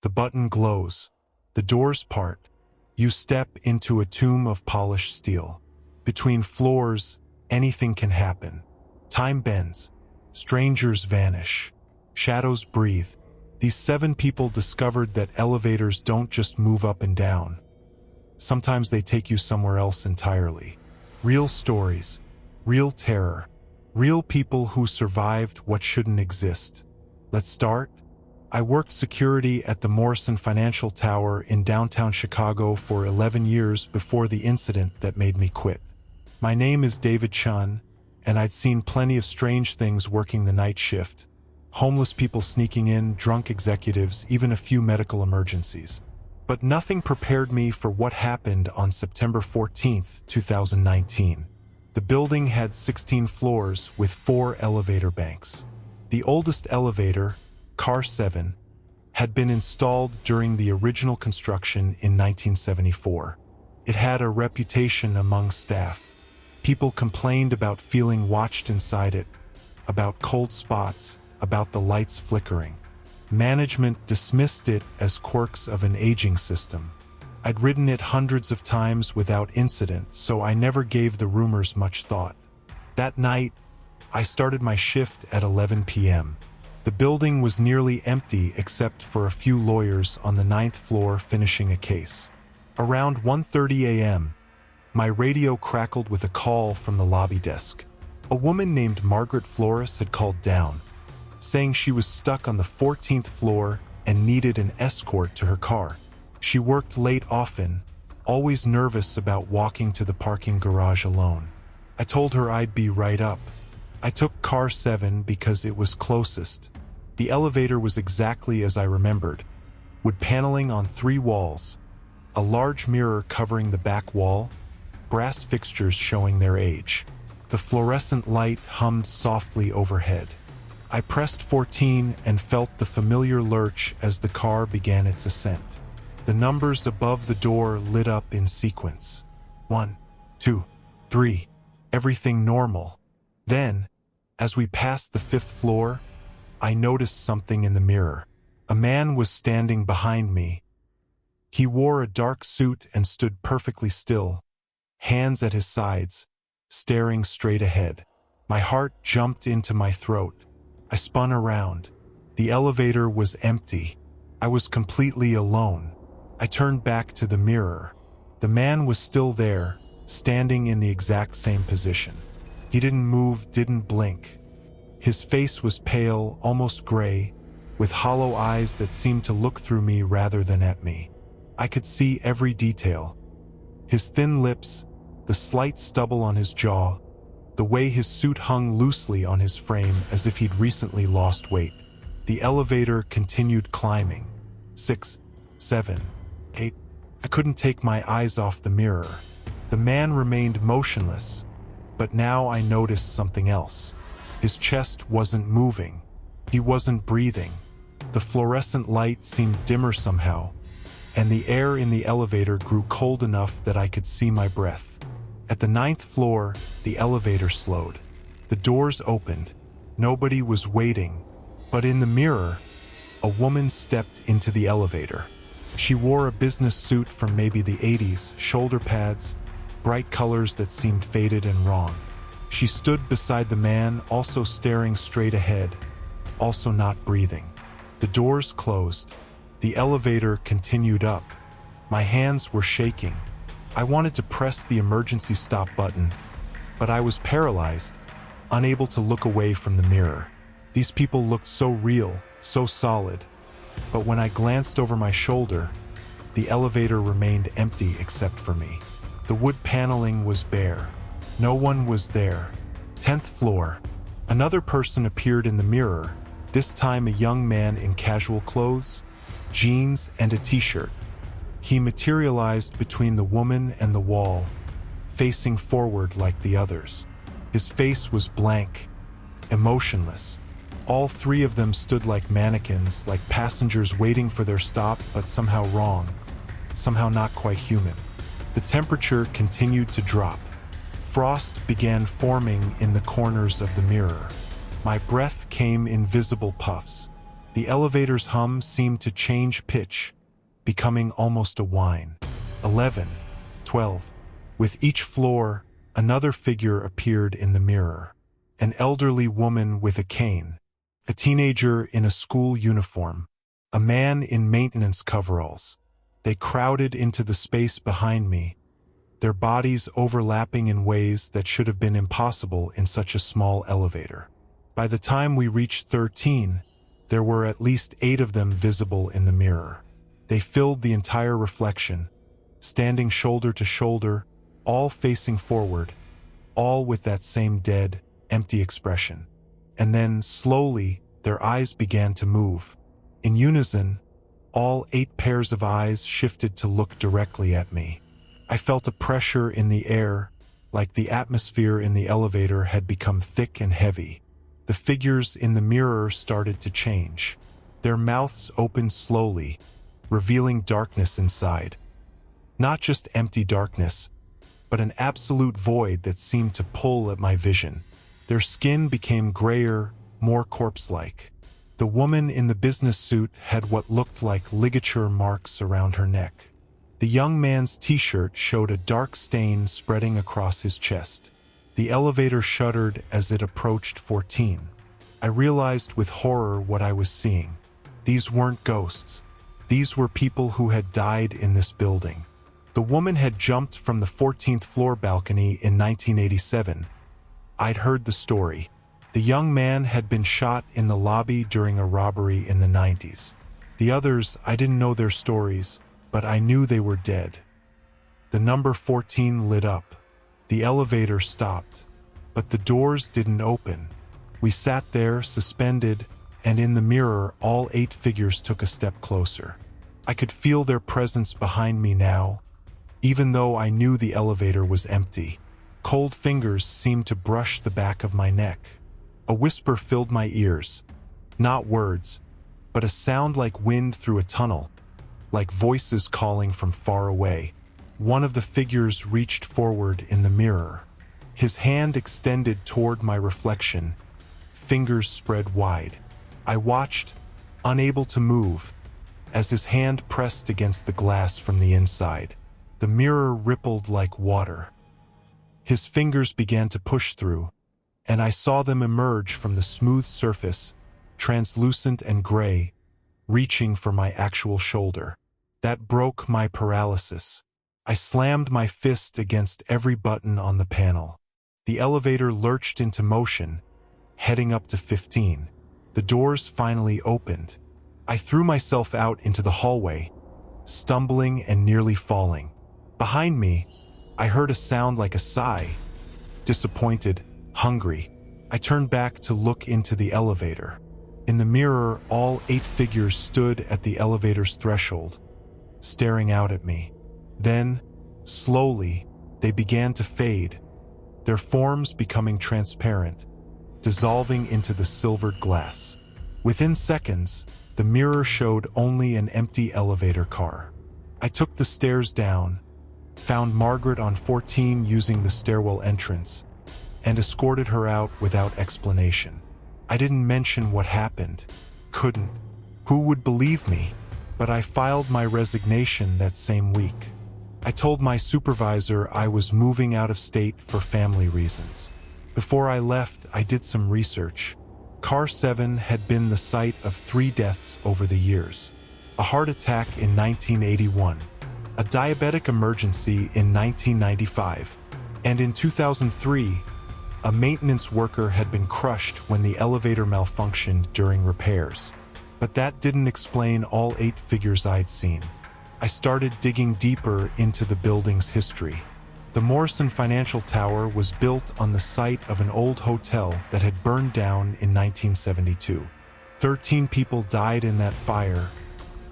The button glows. The doors part. You step into a tomb of polished steel. Between floors, anything can happen. Time bends. Strangers vanish. Shadows breathe. These 7 people discovered that elevators don't just move up and down. Sometimes they take you somewhere else entirely. Real stories. Real terror. Real people who survived what shouldn't exist. Let's start. I worked security at the Morrison Financial Tower in downtown Chicago for 11 years before the incident that made me quit. My name is David Chun, and I'd seen plenty of strange things working the night shift. Homeless people sneaking in, drunk executives, even a few medical emergencies. But nothing prepared me for what happened on September 14, 2019. The building had 16 floors with 4 elevator banks. The oldest elevator, Car 7, had been installed during the original construction in 1974. It had a reputation among staff. People complained about feeling watched inside it, about cold spots, about the lights flickering. Management dismissed it as quirks of an aging system. I'd ridden it hundreds of times without incident, so I never gave the rumors much thought. That night, I started my shift at 11 p.m. The building was nearly empty except for a few lawyers on the 9th floor finishing a case. Around 1:30 a.m., my radio crackled with a call from the lobby desk. A woman named Margaret Flores had called down, saying she was stuck on the 14th floor and needed an escort to her car. She worked late often, always nervous about walking to the parking garage alone. I told her I'd be right up. I took Car 7 because it was closest. The elevator was exactly as I remembered. Wood paneling on 3 walls, a large mirror covering the back wall, brass fixtures showing their age. The fluorescent light hummed softly overhead. I pressed 14 and felt the familiar lurch as the car began its ascent. The numbers above the door lit up in sequence. 1, 2, 3. Everything normal. Then, as we passed the 5th floor, I noticed something in the mirror. A man was standing behind me. He wore a dark suit and stood perfectly still, hands at his sides, staring straight ahead. My heart jumped into my throat. I spun around. The elevator was empty. I was completely alone. I turned back to the mirror. The man was still there, standing in the exact same position. He didn't move, didn't blink. His face was pale, almost gray, with hollow eyes that seemed to look through me rather than at me. I could see every detail. His thin lips, the slight stubble on his jaw, the way his suit hung loosely on his frame as if he'd recently lost weight. The elevator continued climbing. 6, 7, 8. I couldn't take my eyes off the mirror. The man remained motionless, but now I noticed something else. His chest wasn't moving. He wasn't breathing. The fluorescent light seemed dimmer somehow, and the air in the elevator grew cold enough that I could see my breath. At the 9th floor, the elevator slowed. The doors opened. Nobody was waiting, but in the mirror, a woman stepped into the elevator. She wore a business suit from maybe the 80s, shoulder pads, bright colors that seemed faded and wrong. She stood beside the man, also staring straight ahead, also not breathing. The doors closed. The elevator continued up. My hands were shaking. I wanted to press the emergency stop button, but I was paralyzed, unable to look away from the mirror. These people looked so real, so solid, but when I glanced over my shoulder, the elevator remained empty except for me. The wood paneling was bare. No one was there. 10th floor. Another person appeared in the mirror, this time a young man in casual clothes, jeans, and a t-shirt. He materialized between the woman and the wall, facing forward like the others. His face was blank, emotionless. All 3 of them stood like mannequins, like passengers waiting for their stop, but somehow wrong, somehow not quite human. The temperature continued to drop. Frost began forming in the corners of the mirror. My breath came in visible puffs. The elevator's hum seemed to change pitch, becoming almost a whine. 11, 12. With each floor, another figure appeared in the mirror. An elderly woman with a cane, a teenager in a school uniform, a man in maintenance coveralls. They crowded into the space behind me, their bodies overlapping in ways that should have been impossible in such a small elevator. By the time we reached 13, there were at least 8 of them visible in the mirror. They filled the entire reflection, standing shoulder to shoulder, all facing forward, all with that same dead, empty expression. And then, slowly, their eyes began to move. In unison, all 8 pairs of eyes shifted to look directly at me. I felt a pressure in the air, like the atmosphere in the elevator had become thick and heavy. The figures in the mirror started to change. Their mouths opened slowly, revealing darkness inside. Not just empty darkness, but an absolute void that seemed to pull at my vision. Their skin became grayer, more corpse-like. The woman in the business suit had what looked like ligature marks around her neck. The young man's t-shirt showed a dark stain spreading across his chest. The elevator shuddered as it approached 14. I realized with horror what I was seeing. These weren't ghosts. These were people who had died in this building. The woman had jumped from the 14th floor balcony in 1987. I'd heard the story. The young man had been shot in the lobby during a robbery in the 90s. The others, I didn't know their stories, but I knew they were dead. The number 14 lit up. The elevator stopped, but the doors didn't open. We sat there, suspended, and in the mirror, all 8 figures took a step closer. I could feel their presence behind me now, even though I knew the elevator was empty. Cold fingers seemed to brush the back of my neck. A whisper filled my ears. Not words, but a sound like wind through a tunnel, like voices calling from far away. One of the figures reached forward in the mirror. His hand extended toward my reflection, fingers spread wide. I watched, unable to move, as his hand pressed against the glass from the inside. The mirror rippled like water. His fingers began to push through, and I saw them emerge from the smooth surface, translucent and gray, reaching for my actual shoulder. That broke my paralysis. I slammed my fist against every button on the panel. The elevator lurched into motion, heading up to 15. The doors finally opened. I threw myself out into the hallway, stumbling and nearly falling. Behind me, I heard a sound like a sigh. Disappointed, hungry, I turned back to look into the elevator. In the mirror, all 8 figures stood at the elevator's threshold, staring out at me. Then, slowly, they began to fade, their forms becoming transparent, dissolving into the silvered glass. Within seconds, the mirror showed only an empty elevator car. I took the stairs down, found Margaret on 14 using the stairwell entrance, and escorted her out without explanation. I didn't mention what happened. Couldn't. Who would believe me? But I filed my resignation that same week. I told my supervisor I was moving out of state for family reasons. Before I left, I did some research. Car 7 had been the site of 3 deaths over the years. A heart attack in 1981, a diabetic emergency in 1995, and in 2003, a maintenance worker had been crushed when the elevator malfunctioned during repairs. But that didn't explain all 8 figures I'd seen. I started digging deeper into the building's history. The Morrison Financial Tower was built on the site of an old hotel that had burned down in 1972. 13 people died in that fire,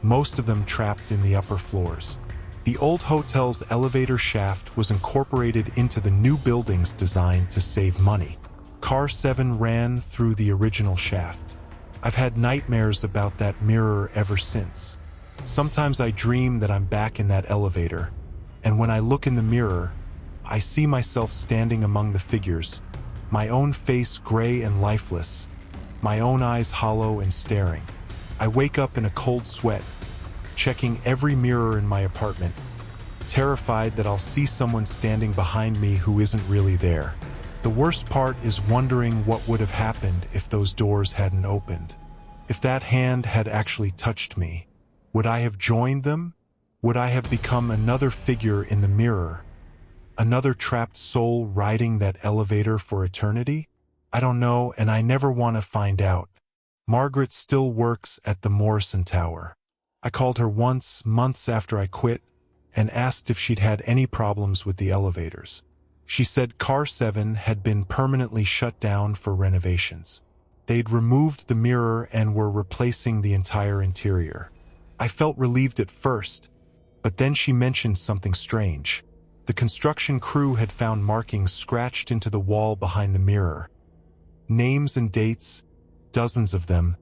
most of them trapped in the upper floors. The old hotel's elevator shaft was incorporated into the new building's design to save money. Car 7 ran through the original shaft. I've had nightmares about that mirror ever since. Sometimes I dream that I'm back in that elevator, and when I look in the mirror, I see myself standing among the figures, my own face gray and lifeless, my own eyes hollow and staring. I wake up in a cold sweat, checking every mirror in my apartment, terrified that I'll see someone standing behind me who isn't really there. The worst part is wondering what would have happened if those doors hadn't opened. If that hand had actually touched me, would I have joined them? Would I have become another figure in the mirror? Another trapped soul riding that elevator for eternity? I don't know, and I never want to find out. Margaret still works at the Morrison Tower. I called her once, months after I quit, and asked if she'd had any problems with the elevators. She said Car 7 had been permanently shut down for renovations. They'd removed the mirror and were replacing the entire interior. I felt relieved at first, but then she mentioned something strange. The construction crew had found markings scratched into the wall behind the mirror. Names and dates, dozens of them,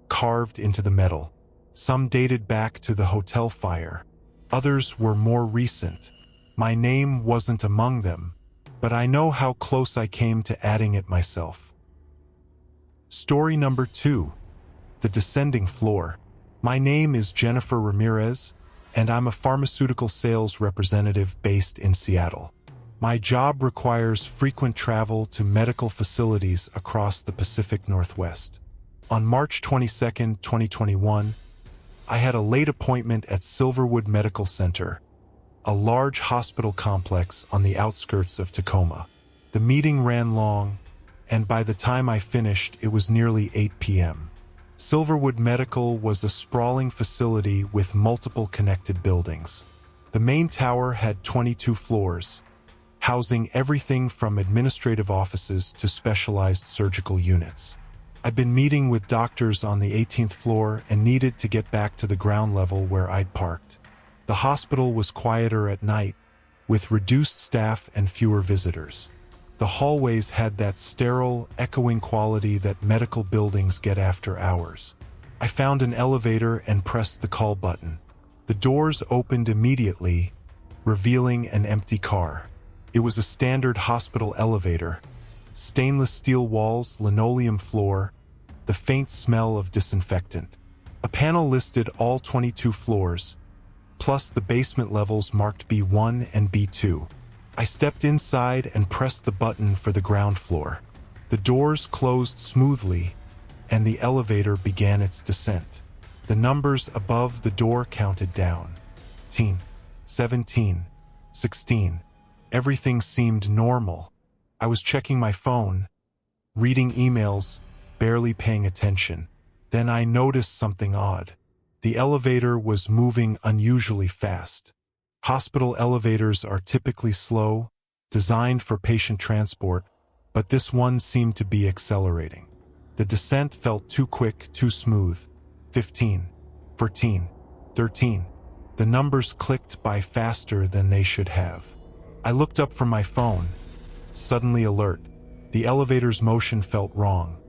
carved into the metal. Some dated back to the hotel fire. Others were more recent. My name wasn't among them, but I know how close I came to adding it myself. Story number 2. The Descending Floor. My name is Jennifer Ramirez, and I'm a pharmaceutical sales representative based in Seattle. My job requires frequent travel to medical facilities across the Pacific Northwest. On March 22, 2021, I had a late appointment at Silverwood Medical Center, a large hospital complex on the outskirts of Tacoma. The meeting ran long, and by the time I finished, it was nearly 8 p.m. Silverwood Medical was a sprawling facility with multiple connected buildings. The main tower had 22 floors, housing everything from administrative offices to specialized surgical units. I'd been meeting with doctors on the 18th floor and needed to get back to the ground level where I'd parked. The hospital was quieter at night, with reduced staff and fewer visitors. The hallways had that sterile, echoing quality that medical buildings get after hours. I found an elevator and pressed the call button. The doors opened immediately, revealing an empty car. It was a standard hospital elevator. Stainless steel walls, linoleum floor, the faint smell of disinfectant. A panel listed all 22 floors, plus the basement levels marked B1 and B2. I stepped inside and pressed the button for the ground floor. The doors closed smoothly, and the elevator began its descent. The numbers above the door counted down. 18, 17, 16. Everything seemed normal. I was checking my phone, reading emails, barely paying attention. Then I noticed something odd. The elevator was moving unusually fast. Hospital elevators are typically slow, designed for patient transport, but this one seemed to be accelerating. The descent felt too quick, too smooth. 15, 14, 13. The numbers clicked by faster than they should have. I looked up from my phone, suddenly alert. The elevator's motion felt wrong.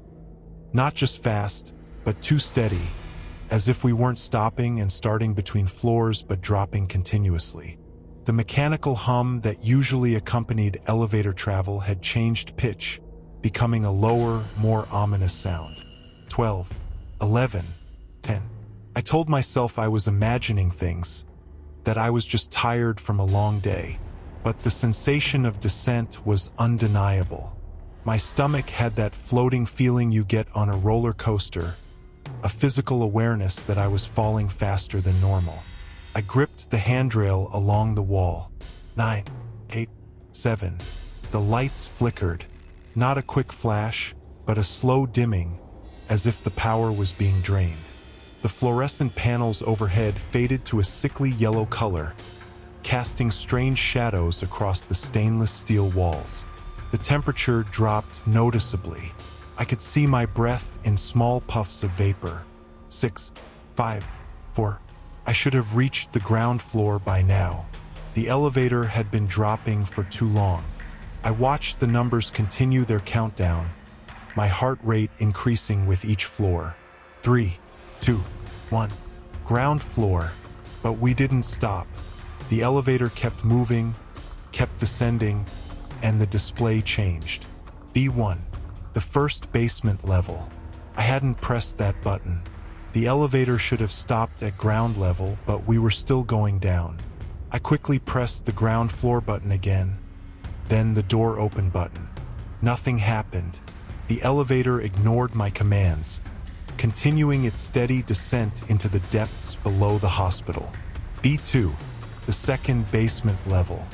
Not just fast, but too steady, as if we weren't stopping and starting between floors but dropping continuously. The mechanical hum that usually accompanied elevator travel had changed pitch, becoming a lower, more ominous sound. 12, 11, 10. I told myself I was imagining things, that I was just tired from a long day, but the sensation of descent was undeniable. My stomach had that floating feeling you get on a roller coaster, a physical awareness that I was falling faster than normal. I gripped the handrail along the wall. 9, 8, 7. The lights flickered. Not a quick flash, but a slow dimming, as if the power was being drained. The fluorescent panels overhead faded to a sickly yellow color, casting strange shadows across the stainless steel walls. The temperature dropped noticeably. I could see my breath in small puffs of vapor. 6, 5, 4. I should have reached the ground floor by now. The elevator had been dropping for too long. I watched the numbers continue their countdown, my heart rate increasing with each floor. 3, 2, 1. Ground floor. But we didn't stop. The elevator kept moving, kept descending, and the display changed. B1. The first basement level. I hadn't pressed that button. The elevator should have stopped at ground level, but we were still going down. I quickly pressed the ground floor button again, then the door open button. Nothing happened. The elevator ignored my commands, continuing its steady descent into the depths below the hospital. B2, the second basement level.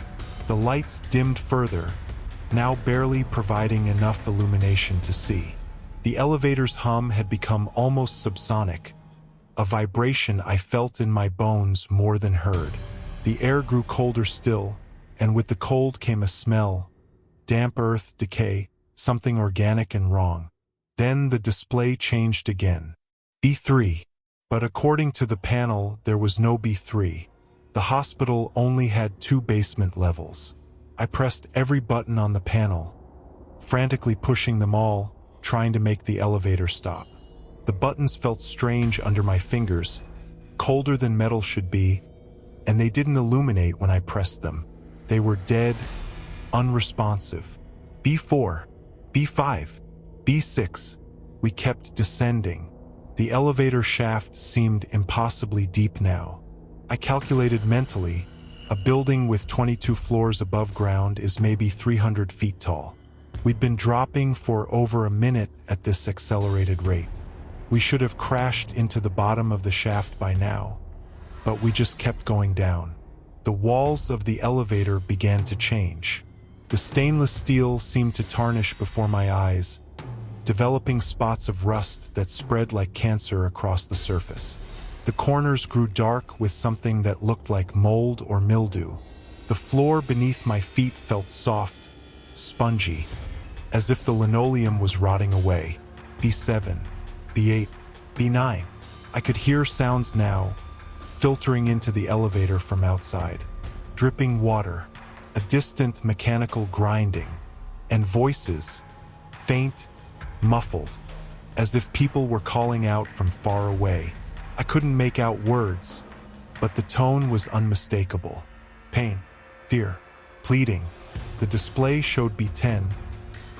The lights dimmed further, now barely providing enough illumination to see. The elevator's hum had become almost subsonic, a vibration I felt in my bones more than heard. The air grew colder still, and with the cold came a smell, damp earth, decay, something organic and wrong. Then the display changed again. B3. But according to the panel, there was no B3. The hospital only had 2 basement levels. I pressed every button on the panel, frantically pushing them all, trying to make the elevator stop. The buttons felt strange under my fingers, colder than metal should be, and they didn't illuminate when I pressed them. They were dead, unresponsive. B4, B5, B6. We kept descending. The elevator shaft seemed impossibly deep now. I calculated mentally, a building with 22 floors above ground is maybe 300 feet tall. We'd been dropping for over a minute at this accelerated rate. We should have crashed into the bottom of the shaft by now, but we just kept going down. The walls of the elevator began to change. The stainless steel seemed to tarnish before my eyes, developing spots of rust that spread like cancer across the surface. The corners grew dark with something that looked like mold or mildew. The floor beneath my feet felt soft, spongy, as if the linoleum was rotting away. B7, B8, B9. I could hear sounds now, filtering into the elevator from outside. Dripping water, a distant mechanical grinding, and voices, faint, muffled, as if people were calling out from far away. I couldn't make out words, but the tone was unmistakable. Pain, fear, pleading. The display showed B10,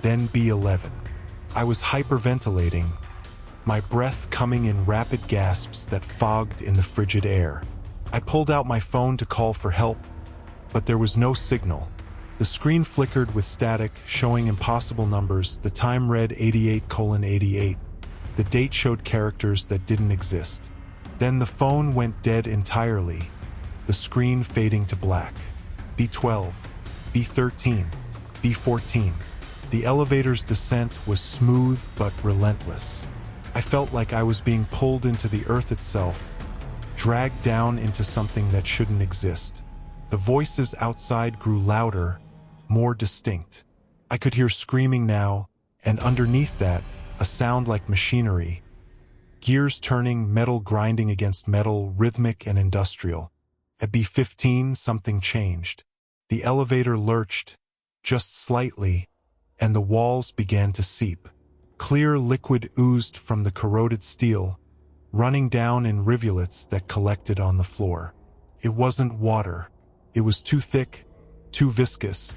then B11. I was hyperventilating, my breath coming in rapid gasps that fogged in the frigid air. I pulled out my phone to call for help, but there was no signal. The screen flickered with static, showing impossible numbers. The time read 88:88. The date showed characters that didn't exist. Then the phone went dead entirely, the screen fading to black. B12, B13, B14. The elevator's descent was smooth but relentless. I felt like I was being pulled into the earth itself, dragged down into something that shouldn't exist. The voices outside grew louder, more distinct. I could hear screaming now, and underneath that, a sound like machinery. Gears turning, metal grinding against metal, rhythmic and industrial. At B15, something changed. The elevator lurched, just slightly, and the walls began to seep. Clear liquid oozed from the corroded steel, running down in rivulets that collected on the floor. It wasn't water. It was too thick, too viscous,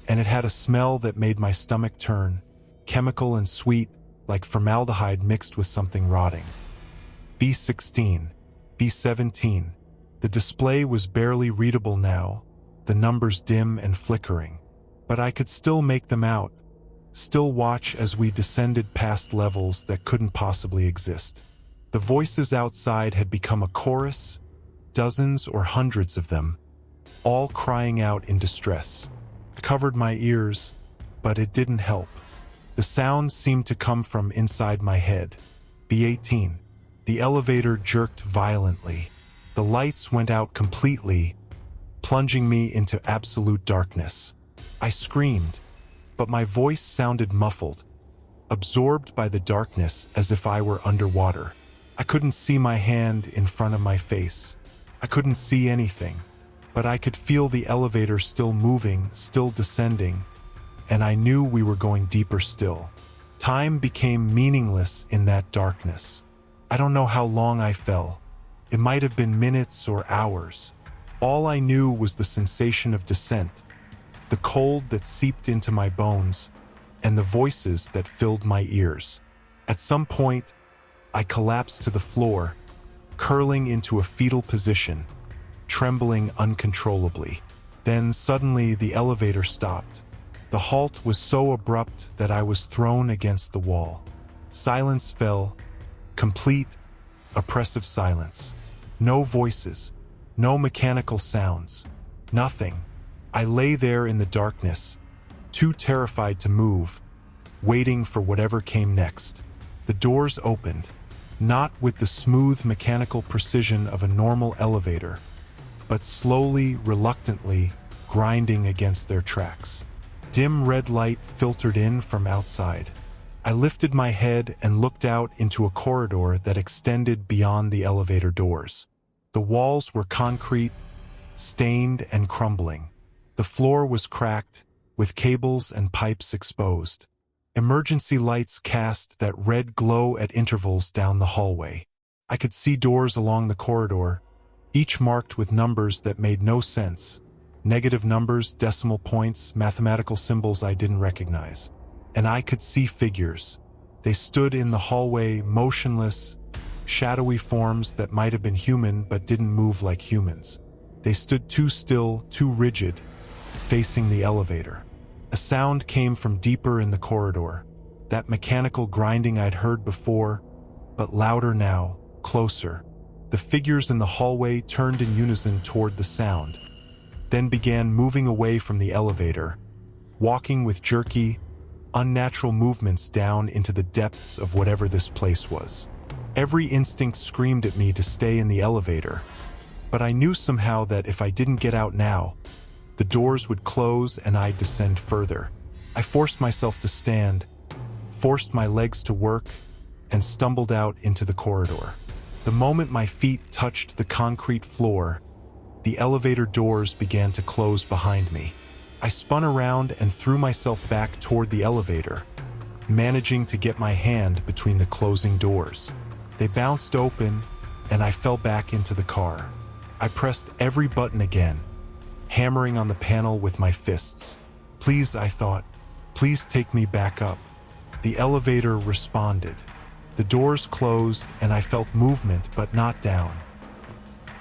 and it had a smell that made my stomach turn, chemical and sweet, like formaldehyde mixed with something rotting. B16, B17. The display was barely readable now, the numbers dim and flickering. But I could still make them out, still watch as we descended past levels that couldn't possibly exist. The voices outside had become a chorus, dozens or hundreds of them, all crying out in distress. I covered my ears, but it didn't help. The sounds seemed to come from inside my head. B18. The elevator jerked violently. The lights went out completely, plunging me into absolute darkness. I screamed, but my voice sounded muffled, absorbed by the darkness as if I were underwater. I couldn't see my hand in front of my face. I couldn't see anything, but I could feel the elevator still moving, still descending, and I knew we were going deeper still. Time became meaningless in that darkness. I don't know how long I fell. It might have been minutes or hours. All I knew was the sensation of descent, the cold that seeped into my bones, and the voices that filled my ears. At some point, I collapsed to the floor, curling into a fetal position, trembling uncontrollably. Then suddenly the elevator stopped. The halt was so abrupt that I was thrown against the wall. Silence fell, complete, oppressive silence. No voices, no mechanical sounds, nothing. I lay there in the darkness, too terrified to move, waiting for whatever came next. The doors opened, not with the smooth mechanical precision of a normal elevator, but slowly, reluctantly, grinding against their tracks. Dim red light filtered in from outside. I lifted my head and looked out into a corridor that extended beyond the elevator doors. The walls were concrete, stained and crumbling. The floor was cracked, with cables and pipes exposed. Emergency lights cast that red glow at intervals down the hallway. I could see doors along the corridor, each marked with numbers that made no sense. Negative numbers, decimal points, mathematical symbols I didn't recognize. And I could see figures. They stood in the hallway, motionless, shadowy forms that might have been human but didn't move like humans. They stood too still, too rigid, facing the elevator. A sound came from deeper in the corridor, that mechanical grinding I'd heard before, but louder now, closer. The figures in the hallway turned in unison toward the sound, then began moving away from the elevator, walking with jerky, unnatural movements down into the depths of whatever this place was. Every instinct screamed at me to stay in the elevator, but I knew somehow that if I didn't get out now, the doors would close and I'd descend further. I forced myself to stand, forced my legs to work, and stumbled out into the corridor. The moment my feet touched the concrete floor, the elevator doors began to close behind me. I spun around and threw myself back toward the elevator, managing to get my hand between the closing doors. They bounced open, and I fell back into the car. I pressed every button again, hammering on the panel with my fists. Please, I thought, please take me back up. The elevator responded. The doors closed, and I felt movement, but not down.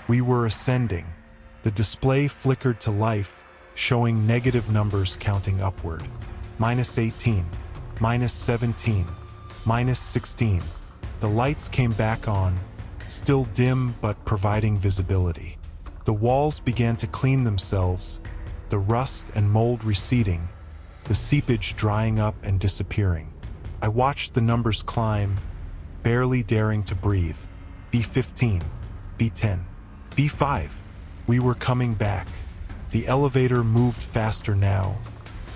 We were ascending. The display flickered to life, showing negative numbers counting upward. -18, -17, -16. The lights came back on, still dim but providing visibility. The walls began to clean themselves, the rust and mold receding, the seepage drying up and disappearing. I watched the numbers climb, barely daring to breathe. B15, B10, B5. We were coming back. The elevator moved faster now,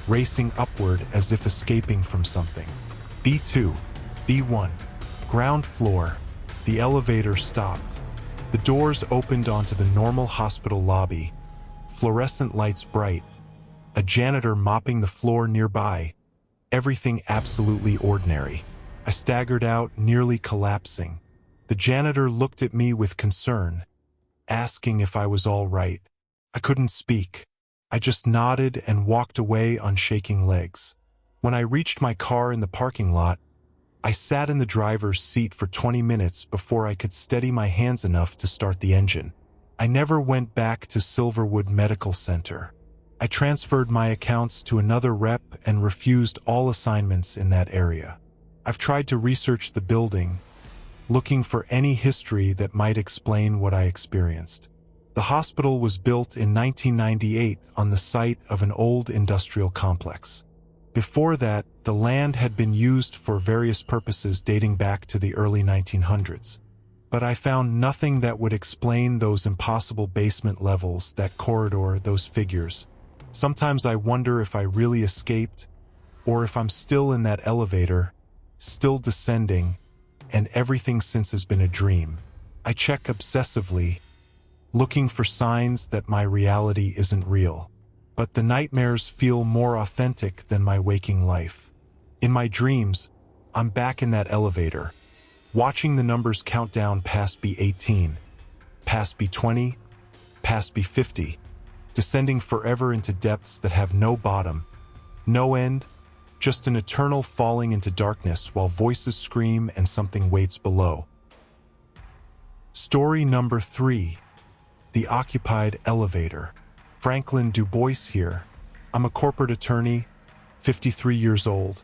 racing upward as if escaping from something. B2, B1, ground floor. The elevator stopped. The doors opened onto the normal hospital lobby, fluorescent lights bright, a janitor mopping the floor nearby, everything absolutely ordinary. I staggered out, nearly collapsing. The janitor looked at me with concern, asking if I was all right. I couldn't speak. I just nodded and walked away on shaking legs. When I reached my car in the parking lot, I sat in the driver's seat for 20 minutes before I could steady my hands enough to start the engine. I never went back to Silverwood Medical Center. I transferred my accounts to another rep and refused all assignments in that area. I've tried to research the building, looking for any history that might explain what I experienced. The hospital was built in 1998 on the site of an old industrial complex. Before that, the land had been used for various purposes dating back to the early 1900s. But I found nothing that would explain those impossible basement levels, that corridor, those figures. Sometimes I wonder if I really escaped, or if I'm still in that elevator, still descending, and everything since has been a dream. I check obsessively, looking for signs that my reality isn't real. But the nightmares feel more authentic than my waking life. In my dreams, I'm back in that elevator, watching the numbers count down past B18, past B20, past B50, descending forever into depths that have no bottom, no end, just an eternal falling into darkness while voices scream and something waits below. Story number 3. The Occupied Elevator. Franklin DuBois here. I'm a corporate attorney, 53 years old,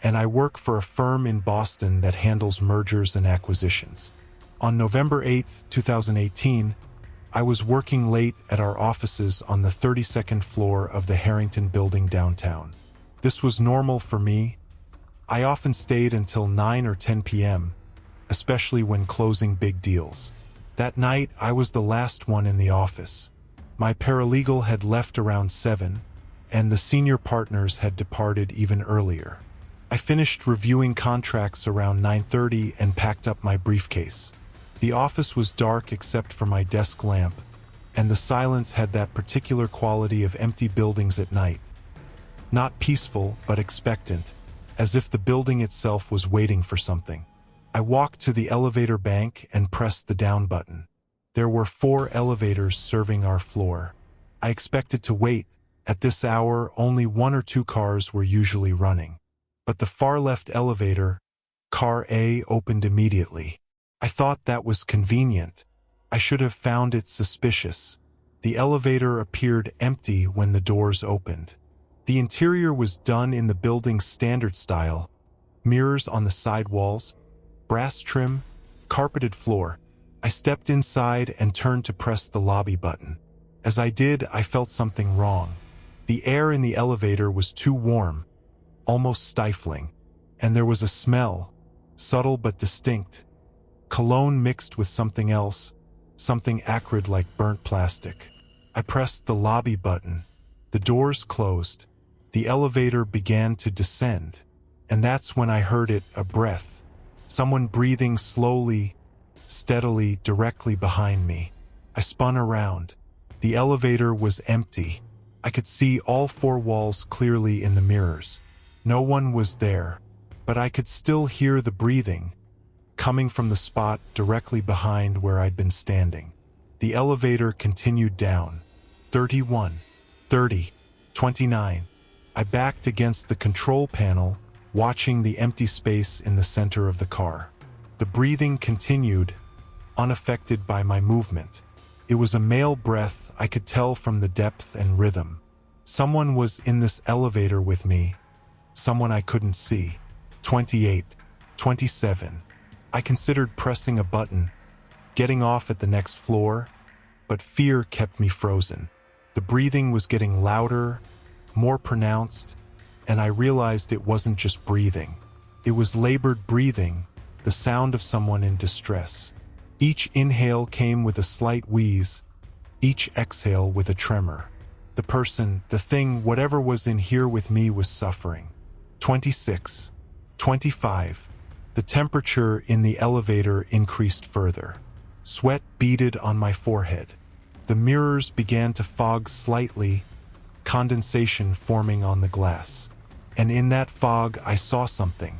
and I work for a firm in Boston that handles mergers and acquisitions. On November 8, 2018, I was working late at our offices on the 32nd floor of the Harrington Building downtown. This was normal for me. I often stayed until 9 or 10 p.m., especially when closing big deals. That night, I was the last one in the office. My paralegal had left around 7, and the senior partners had departed even earlier. I finished reviewing contracts around 9:30 and packed up my briefcase. The office was dark except for my desk lamp, and the silence had that particular quality of empty buildings at night. Not peaceful, but expectant, as if the building itself was waiting for something. I walked to the elevator bank and pressed the down button. There were 4 elevators serving our floor. I expected to wait. At this hour, only 1 or 2 cars were usually running. But the far left elevator, car A, opened immediately. I thought that was convenient. I should have found it suspicious. The elevator appeared empty when the doors opened. The interior was done in the building's standard style: mirrors on the side walls, brass trim, carpeted floor. I stepped inside and turned to press the lobby button. As I did, I felt something wrong. The air in the elevator was too warm, almost stifling, and there was a smell, subtle but distinct. Cologne mixed with something else, something acrid like burnt plastic. I pressed the lobby button. The doors closed. The elevator began to descend, and that's when I heard it, a breath. Someone breathing slowly, steadily, directly behind me. I spun around. The elevator was empty. I could see all 4 walls clearly in the mirrors. No one was there, but I could still hear the breathing, coming from the spot directly behind where I'd been standing. The elevator continued down. 31, 30, 29. I backed against the control panel, watching the empty space in the center of the car. The breathing continued, unaffected by my movement. It was a male breath, I could tell from the depth and rhythm. Someone was in this elevator with me, someone I couldn't see. 28, 27. I considered pressing a button, getting off at the next floor, but fear kept me frozen. The breathing was getting louder, more pronounced, and I realized it wasn't just breathing. It was labored breathing, the sound of someone in distress. Each inhale came with a slight wheeze, each exhale with a tremor. The person, the thing, whatever was in here with me was suffering. 26, 25. The temperature in the elevator increased further. Sweat beaded on my forehead. The mirrors began to fog slightly, condensation forming on the glass. And in that fog, I saw something.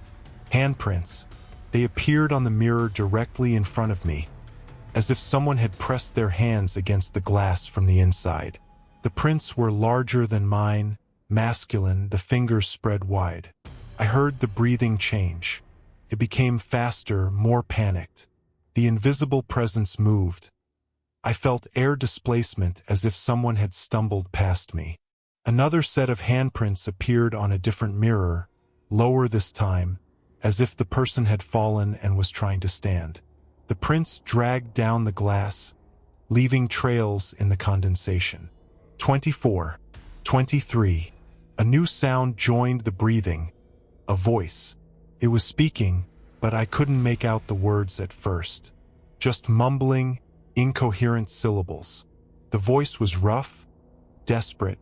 Handprints. They appeared on the mirror directly in front of me, as if someone had pressed their hands against the glass from the inside. The prints were larger than mine, masculine, the fingers spread wide. I heard the breathing change. It became faster, more panicked. The invisible presence moved. I felt air displacement as if someone had stumbled past me. Another set of handprints appeared on a different mirror, lower this time, as if the person had fallen and was trying to stand. The prints dragged down the glass, leaving trails in the condensation. 24, 23. A new sound joined the breathing, a voice. It was speaking, but I couldn't make out the words at first. Just mumbling, incoherent syllables. The voice was rough, desperate,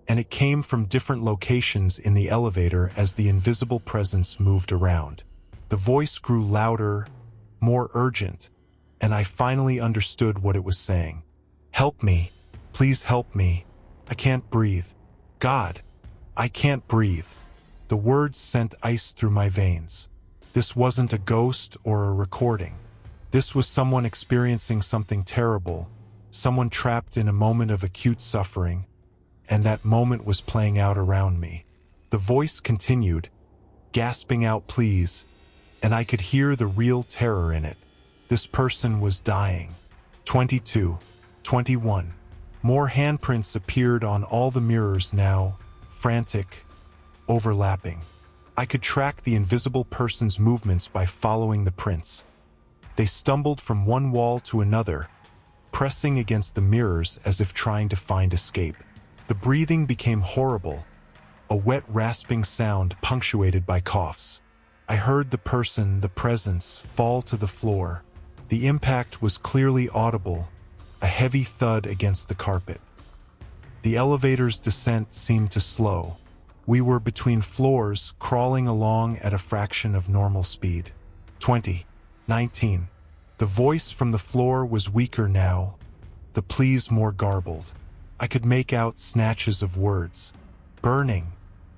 and it came from different locations in the elevator as the invisible presence moved around. The voice grew louder, more urgent, and I finally understood what it was saying. "Help me. Please help me. I can't breathe. God, I can't breathe." The words sent ice through my veins. This wasn't a ghost or a recording. This was someone experiencing something terrible, someone trapped in a moment of acute suffering, and that moment was playing out around me. The The voice continued, gasping out please, and I could hear the real terror in it. This person was dying. 22, 21. More handprints appeared on all the mirrors now, frantic, overlapping. I could track the invisible person's movements by following the prints. They stumbled from one wall to another, pressing against the mirrors as if trying to find escape. The breathing became horrible, a wet rasping sound punctuated by coughs. I heard the person, the presence, fall to the floor. The impact was clearly audible, a heavy thud against the carpet. The elevator's descent seemed to slow. We were between floors, crawling along at a fraction of normal speed. 20, 19. The voice from the floor was weaker now, the pleas more garbled. I could make out snatches of words. Burning.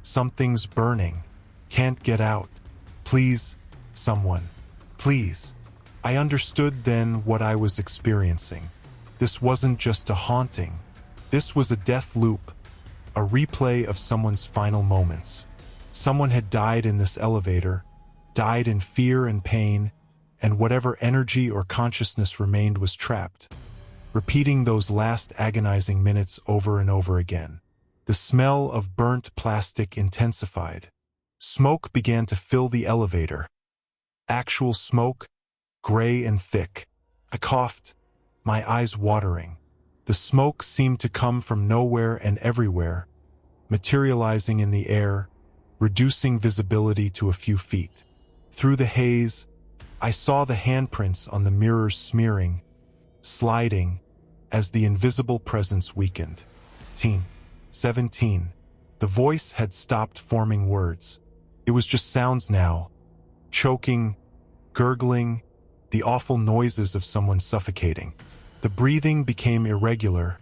Something's burning. Can't get out. Please, someone. Please. I understood then what I was experiencing. This wasn't just a haunting. This was a death loop, a replay of someone's final moments. Someone had died in this elevator, died in fear and pain, and whatever energy or consciousness remained was trapped, repeating those last agonizing minutes over and over again. The smell of burnt plastic intensified. Smoke began to fill the elevator. Actual smoke, gray and thick. I coughed, my eyes watering. The smoke seemed to come from nowhere and everywhere, materializing in the air, reducing visibility to a few feet. Through the haze, I saw the handprints on the mirrors smearing, sliding, as the invisible presence weakened. 17. The voice had stopped forming words. It was just sounds now, choking, gurgling, the awful noises of someone suffocating. The breathing became irregular,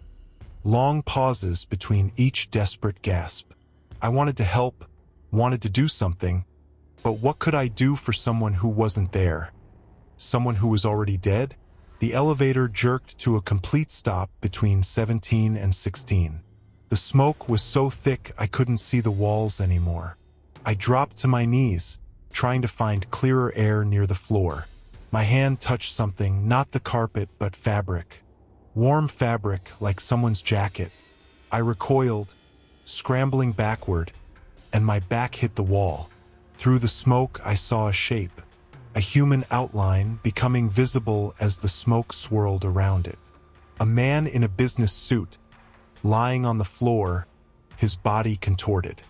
long pauses between each desperate gasp. I wanted to help, wanted to do something, but what could I do for someone who wasn't there? Someone who was already dead? The elevator jerked to a complete stop between 17 and 16. The smoke was so thick I couldn't see the walls anymore. I dropped to my knees, trying to find clearer air near the floor. My hand touched something, not the carpet, but fabric. Warm fabric, like someone's jacket. I recoiled, scrambling backward, and my back hit the wall. Through the smoke, I saw a shape, a human outline becoming visible as the smoke swirled around it. A man in a business suit, lying on the floor, his body contorted.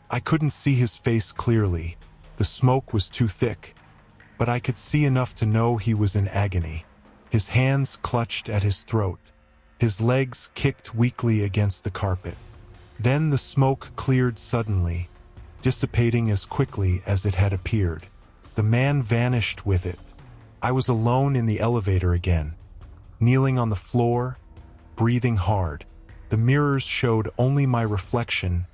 I couldn't see his face clearly. The smoke was too thick, but I could see enough to know he was in agony. His hands clutched at his throat. His legs kicked weakly against the carpet. Then the smoke cleared suddenly, dissipating as quickly as it had appeared. The man vanished with it. I was alone in the elevator again, kneeling on the floor, breathing hard. The mirrors showed only my reflection,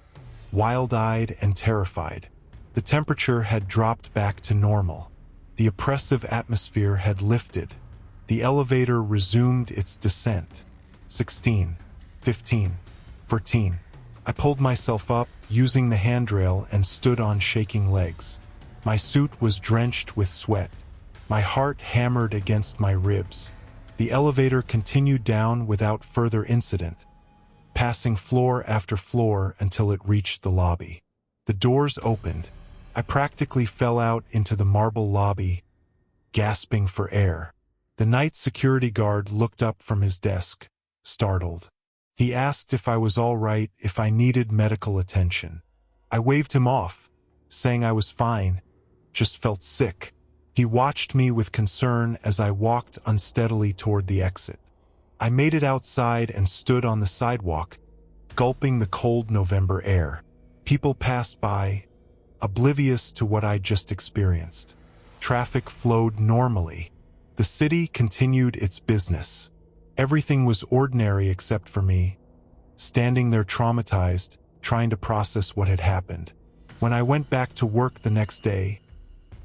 wild-eyed and terrified. The temperature had dropped back to normal. The oppressive atmosphere had lifted. The elevator resumed its descent. 16, 15, 14. I pulled myself up, using the handrail, and stood on shaking legs. My suit was drenched with sweat. My heart hammered against my ribs. The elevator continued down without further incident, passing floor after floor until it reached the lobby. The doors opened. I practically fell out into the marble lobby, gasping for air. The night security guard looked up from his desk, startled. He asked if I was all right, if I needed medical attention. I waved him off, saying I was fine, just felt sick. He watched me with concern as I walked unsteadily toward the exit. I made it outside and stood on the sidewalk, gulping the cold November air. People passed by, oblivious to what I'd just experienced. Traffic flowed normally. The city continued its business. Everything was ordinary except for me, standing there traumatized, trying to process what had happened. When I went back to work the next day,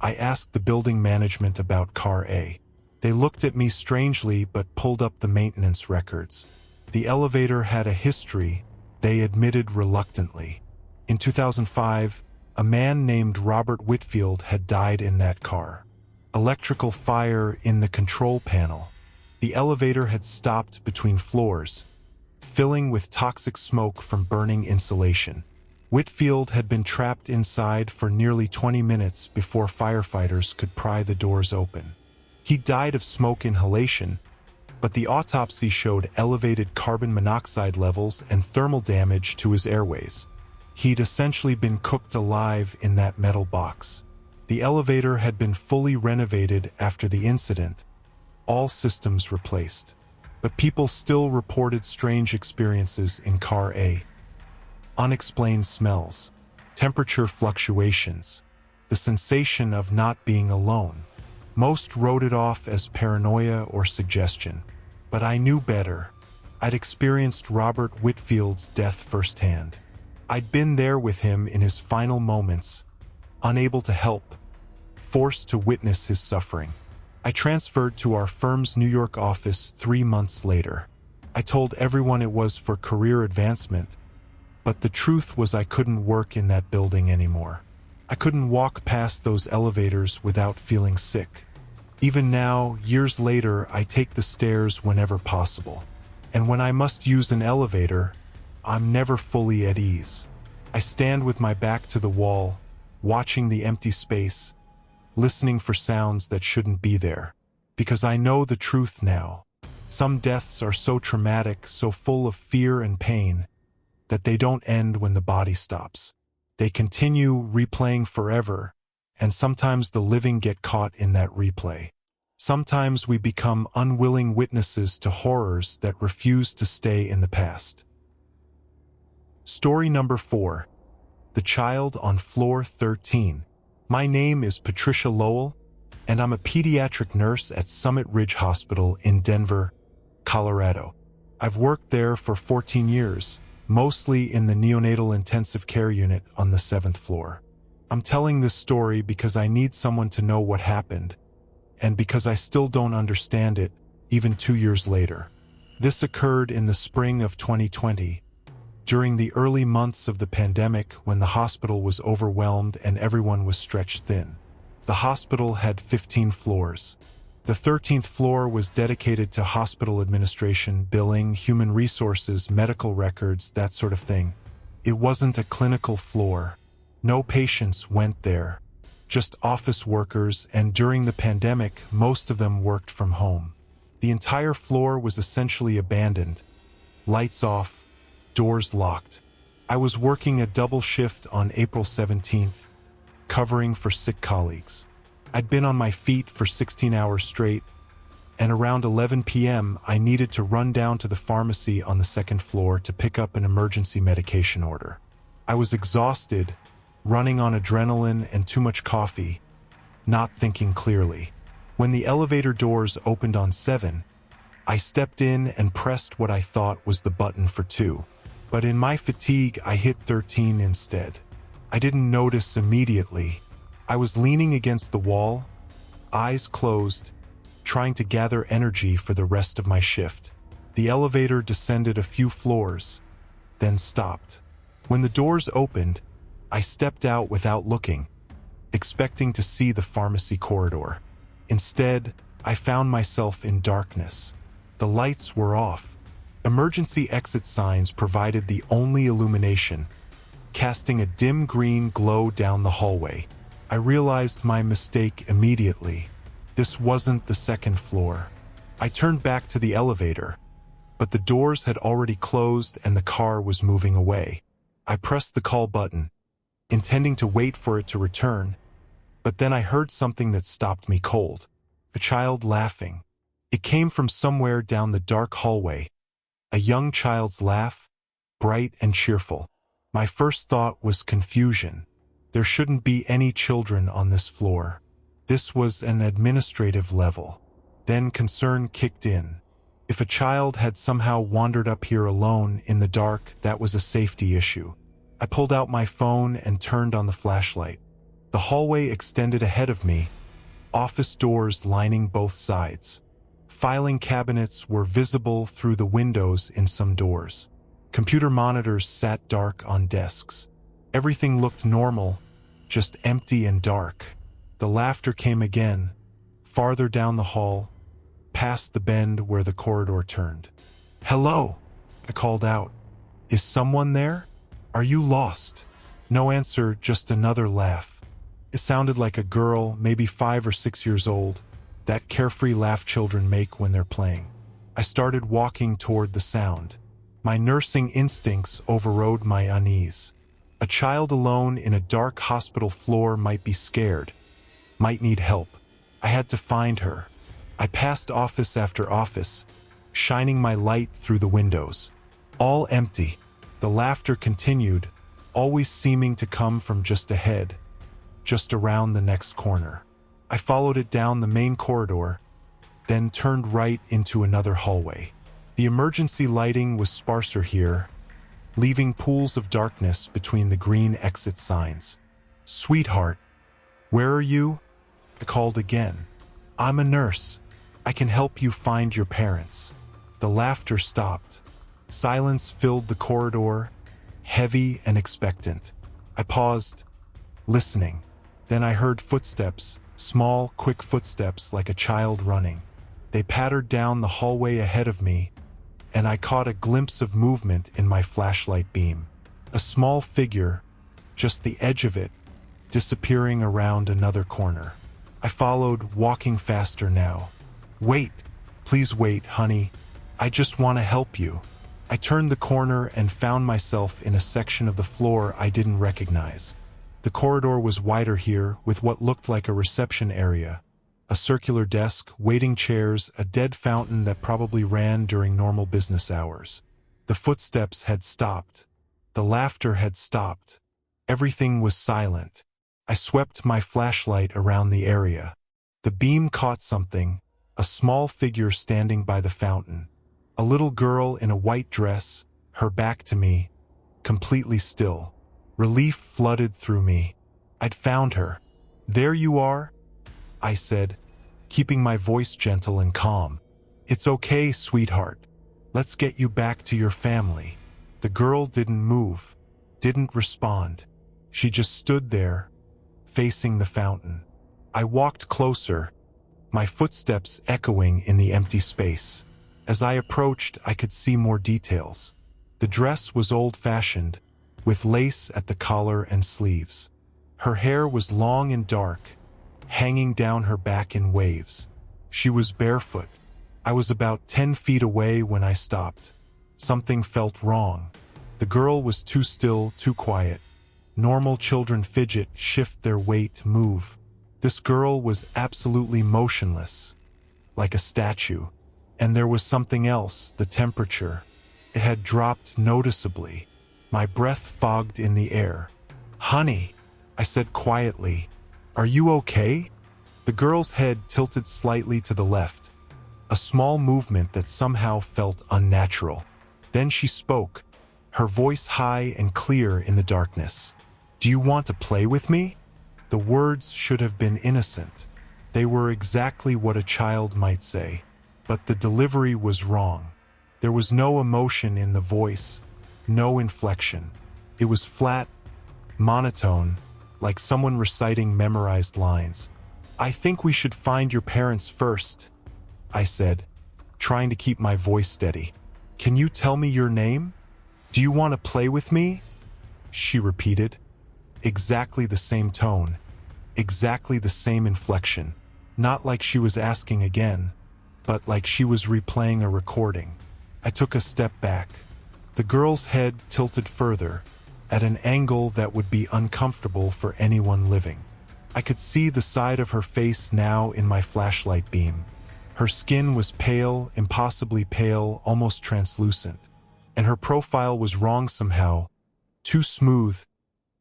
I asked the building management about Car A. They looked at me strangely but pulled up the maintenance records. The elevator had a history, they admitted reluctantly. In 2005, a man named Robert Whitfield had died in that car. Electrical fire in the control panel. The elevator had stopped between floors, filling with toxic smoke from burning insulation. Whitfield had been trapped inside for nearly 20 minutes before firefighters could pry the doors open. He died of smoke inhalation, but the autopsy showed elevated carbon monoxide levels and thermal damage to his airways. He'd essentially been cooked alive in that metal box. The elevator had been fully renovated after the incident, all systems replaced. But people still reported strange experiences in Car A. Unexplained smells, temperature fluctuations, the sensation of not being alone. Most wrote it off as paranoia or suggestion. But I knew better. I'd experienced Robert Whitfield's death firsthand. I'd been there with him in his final moments, unable to help, forced to witness his suffering. I transferred to our firm's New York office 3 months later. I told everyone it was for career advancement, but the truth was I couldn't work in that building anymore. I couldn't walk past those elevators without feeling sick. Even now, years later, I take the stairs whenever possible. And when I must use an elevator, I'm never fully at ease. I stand with my back to the wall, watching the empty space, listening for sounds that shouldn't be there. Because I know the truth now. Some deaths are so traumatic, so full of fear and pain, that they don't end when the body stops. They continue replaying forever, and sometimes the living get caught in that replay. Sometimes we become unwilling witnesses to horrors that refuse to stay in the past. Story number 4. The Child on Floor 13. My name is Patricia Lowell, and I'm a pediatric nurse at Summit Ridge Hospital in Denver, Colorado. I've worked there for 14 years, mostly in the neonatal intensive care unit on the 7th floor. I'm telling this story because I need someone to know what happened, and because I still don't understand it, even 2 years later. This occurred in the spring of 2020, during the early months of the pandemic when the hospital was overwhelmed and everyone was stretched thin. The hospital had 15 floors. The 13th floor was dedicated to hospital administration, billing, human resources, medical records, that sort of thing. It wasn't a clinical floor. No patients went there, just office workers, and during the pandemic, most of them worked from home. The entire floor was essentially abandoned. Lights off, doors locked. I was working a double shift on April 17th, covering for sick colleagues. I'd been on my feet for 16 hours straight, and around 11 p.m. I needed to run down to the pharmacy on the 2nd floor to pick up an emergency medication order. I was exhausted, running on adrenaline and too much coffee, not thinking clearly. When the elevator doors opened on 7, I stepped in and pressed what I thought was the button for 2. But in my fatigue, I hit 13 instead. I didn't notice immediately. I was leaning against the wall, eyes closed, trying to gather energy for the rest of my shift. The elevator descended a few floors, then stopped. When the doors opened, I stepped out without looking, expecting to see the pharmacy corridor. Instead, I found myself in darkness. The lights were off. Emergency exit signs provided the only illumination, casting a dim green glow down the hallway. I realized my mistake immediately. This wasn't the 2nd floor. I turned back to the elevator, but the doors had already closed and the car was moving away. I pressed the call button, intending to wait for it to return, but then I heard something that stopped me cold. A child laughing. It came from somewhere down the dark hallway. A young child's laugh, bright and cheerful. My first thought was confusion. There shouldn't be any children on this floor. This was an administrative level. Then concern kicked in. If a child had somehow wandered up here alone in the dark, that was a safety issue. I pulled out my phone and turned on the flashlight. The hallway extended ahead of me, office doors lining both sides. Filing cabinets were visible through the windows in some doors. Computer monitors sat dark on desks. Everything looked normal, just empty and dark. The laughter came again, farther down the hall, past the bend where the corridor turned. "Hello," I called out. "Is someone there? Are you lost?" No answer, just another laugh. It sounded like a girl, maybe 5 or 6 years old, that carefree laugh children make when they're playing. I started walking toward the sound. My nursing instincts overrode my unease. A child alone in a dark hospital floor might be scared, might need help. I had to find her. I passed office after office, shining my light through the windows. All empty. The laughter continued, always seeming to come from just ahead, just around the next corner. I followed it down the main corridor, then turned right into another hallway. The emergency lighting was sparser here, leaving pools of darkness between the green exit signs. "Sweetheart, where are you?" I called again. "I'm a nurse. I can help you find your parents." The laughter stopped. Silence filled the corridor, heavy and expectant. I paused, listening. Then I heard footsteps, small, quick footsteps like a child running. They pattered down the hallway ahead of me, and I caught a glimpse of movement in my flashlight beam. A small figure, just the edge of it, disappearing around another corner. I followed, walking faster now. "Wait, please wait, honey. I just want to help you." I turned the corner and found myself in a section of the floor I didn't recognize. The corridor was wider here, with what looked like a reception area. A circular desk, waiting chairs, a dead fountain that probably ran during normal business hours. The footsteps had stopped. The laughter had stopped. Everything was silent. I swept my flashlight around the area. The beam caught something, a small figure standing by the fountain. A little girl in a white dress, her back to me, completely still. Relief flooded through me. I'd found her. "There you are," I said, keeping my voice gentle and calm. "It's okay, sweetheart. Let's get you back to your family." The girl didn't move, didn't respond. She just stood there, facing the fountain. I walked closer, my footsteps echoing in the empty space. As I approached, I could see more details. The dress was old-fashioned, with lace at the collar and sleeves. Her hair was long and dark, hanging down her back in waves. She was barefoot. I was about 10 feet away when I stopped. Something felt wrong. The girl was too still, too quiet. Normal children fidget, shift their weight, move. This girl was absolutely motionless, like a statue. And there was something else, the temperature. It had dropped noticeably. My breath fogged in the air. "Honey," I said quietly, "are you okay?" The girl's head tilted slightly to the left, a small movement that somehow felt unnatural. Then she spoke, her voice high and clear in the darkness. "Do you want to play with me?" The words should have been innocent. They were exactly what a child might say. But the delivery was wrong. There was no emotion in the voice, no inflection. It was flat, monotone, like someone reciting memorized lines. "I think we should find your parents first," I said, trying to keep my voice steady. "Can you tell me your name? Do you want to play with me?" She repeated. Exactly the same tone, exactly the same inflection. Not like she was asking again, but like she was replaying a recording. I took a step back. The girl's head tilted further, at an angle that would be uncomfortable for anyone living. I could see the side of her face now in my flashlight beam. Her skin was pale, impossibly pale, almost translucent. And her profile was wrong somehow. Too smooth,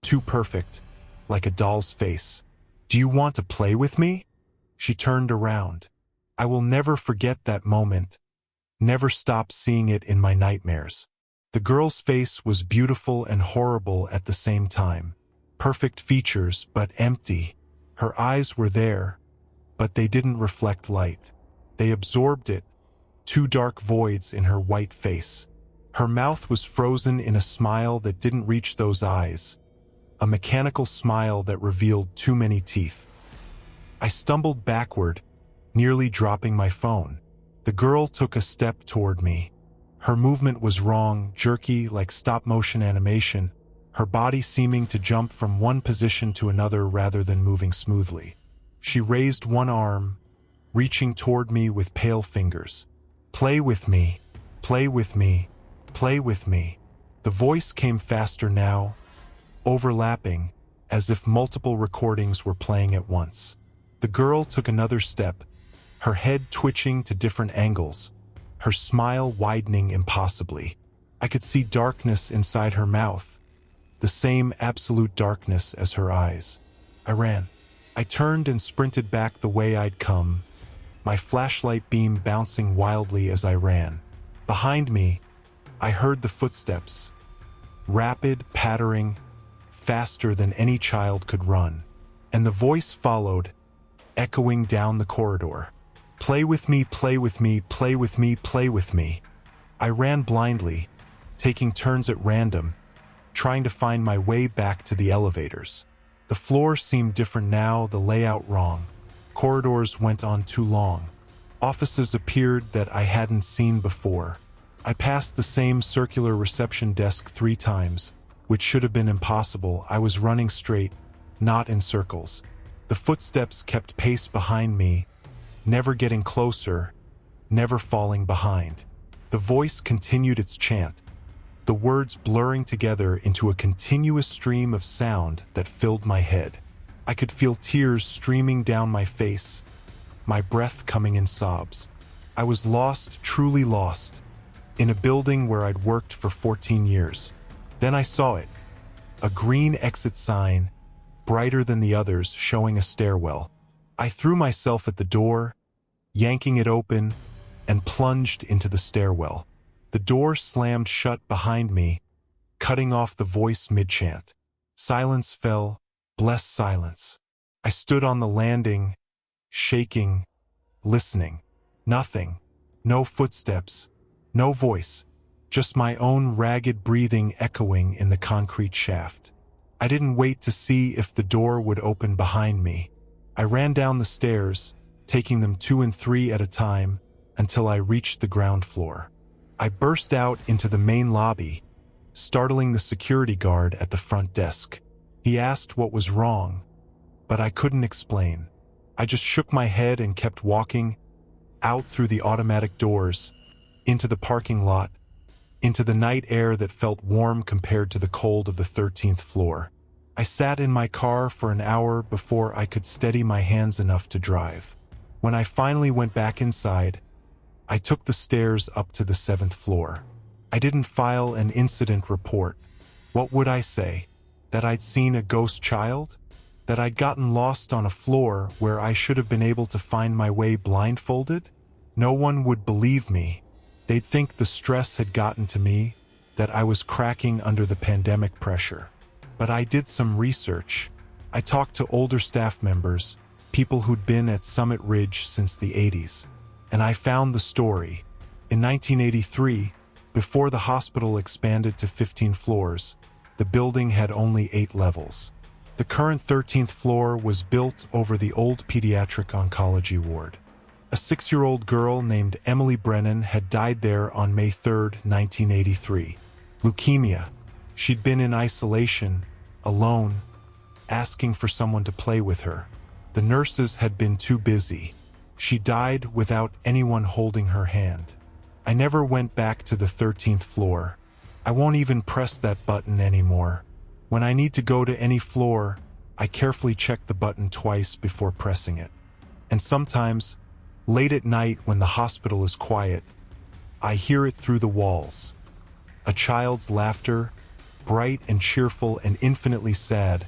too perfect, like a doll's face. "Do you want to play with me?" She turned around. I will never forget that moment, never stop seeing it in my nightmares. The girl's face was beautiful and horrible at the same time. Perfect features, but empty. Her eyes were there, but they didn't reflect light. They absorbed it, two dark voids in her white face. Her mouth was frozen in a smile that didn't reach those eyes, a mechanical smile that revealed too many teeth. I stumbled backward, nearly dropping my phone. The girl took a step toward me. Her movement was wrong, jerky like stop-motion animation, her body seeming to jump from one position to another rather than moving smoothly. She raised one arm, reaching toward me with pale fingers. "Play with me, play with me, play with me." The voice came faster now, overlapping, as if multiple recordings were playing at once. The girl took another step, her head twitching to different angles, her smile widening impossibly. I could see darkness inside her mouth, the same absolute darkness as her eyes. I ran. I turned and sprinted back the way I'd come, my flashlight beam bouncing wildly as I ran. Behind me, I heard the footsteps, rapid, pattering, faster than any child could run, and the voice followed, echoing down the corridor. "Play with me, play with me, play with me, play with me." I ran blindly, taking turns at random, trying to find my way back to the elevators. The floor seemed different now, the layout wrong. Corridors went on too long. Offices appeared that I hadn't seen before. I passed the same circular reception desk 3 times, which should have been impossible. I was running straight, not in circles. The footsteps kept pace behind me, never getting closer, never falling behind. The voice continued its chant, the words blurring together into a continuous stream of sound that filled my head. I could feel tears streaming down my face, my breath coming in sobs. I was lost, truly lost, in a building where I'd worked for 14 years. Then I saw it, a green exit sign, brighter than the others, showing a stairwell. I threw myself at the door, yanking it open, and plunged into the stairwell. The door slammed shut behind me, cutting off the voice mid-chant. Silence fell, blessed silence. I stood on the landing, shaking, listening. Nothing. No footsteps. No voice. Just my own ragged breathing echoing in the concrete shaft. I didn't wait to see if the door would open behind me. I ran down the stairs, taking them 2 and 3 at a time, until I reached the ground floor. I burst out into the main lobby, startling the security guard at the front desk. He asked what was wrong, but I couldn't explain. I just shook my head and kept walking, out through the automatic doors, into the parking lot, into the night air that felt warm compared to the cold of the 13th floor. I sat in my car for an hour before I could steady my hands enough to drive. When I finally went back inside, I took the stairs up to the 7th floor. I didn't file an incident report. What would I say? That I'd seen a ghost child? That I'd gotten lost on a floor where I should have been able to find my way blindfolded? No one would believe me. They'd think the stress had gotten to me, that I was cracking under the pandemic pressure. But I did some research. I talked to older staff members, people who'd been at Summit Ridge since the 80s. And I found the story. In 1983, before the hospital expanded to 15 floors, the building had only 8 levels. The current 13th floor was built over the old pediatric oncology ward. A 6-year-old girl named Emily Brennan had died there on May 3, 1983. Leukemia. She'd been in isolation, alone, asking for someone to play with her. The nurses had been too busy. She died without anyone holding her hand. I never went back to the 13th floor. I won't even press that button anymore. When I need to go to any floor, I carefully check the button twice before pressing it. And sometimes, late at night when the hospital is quiet, I hear it through the walls. A child's laughter, bright and cheerful and infinitely sad,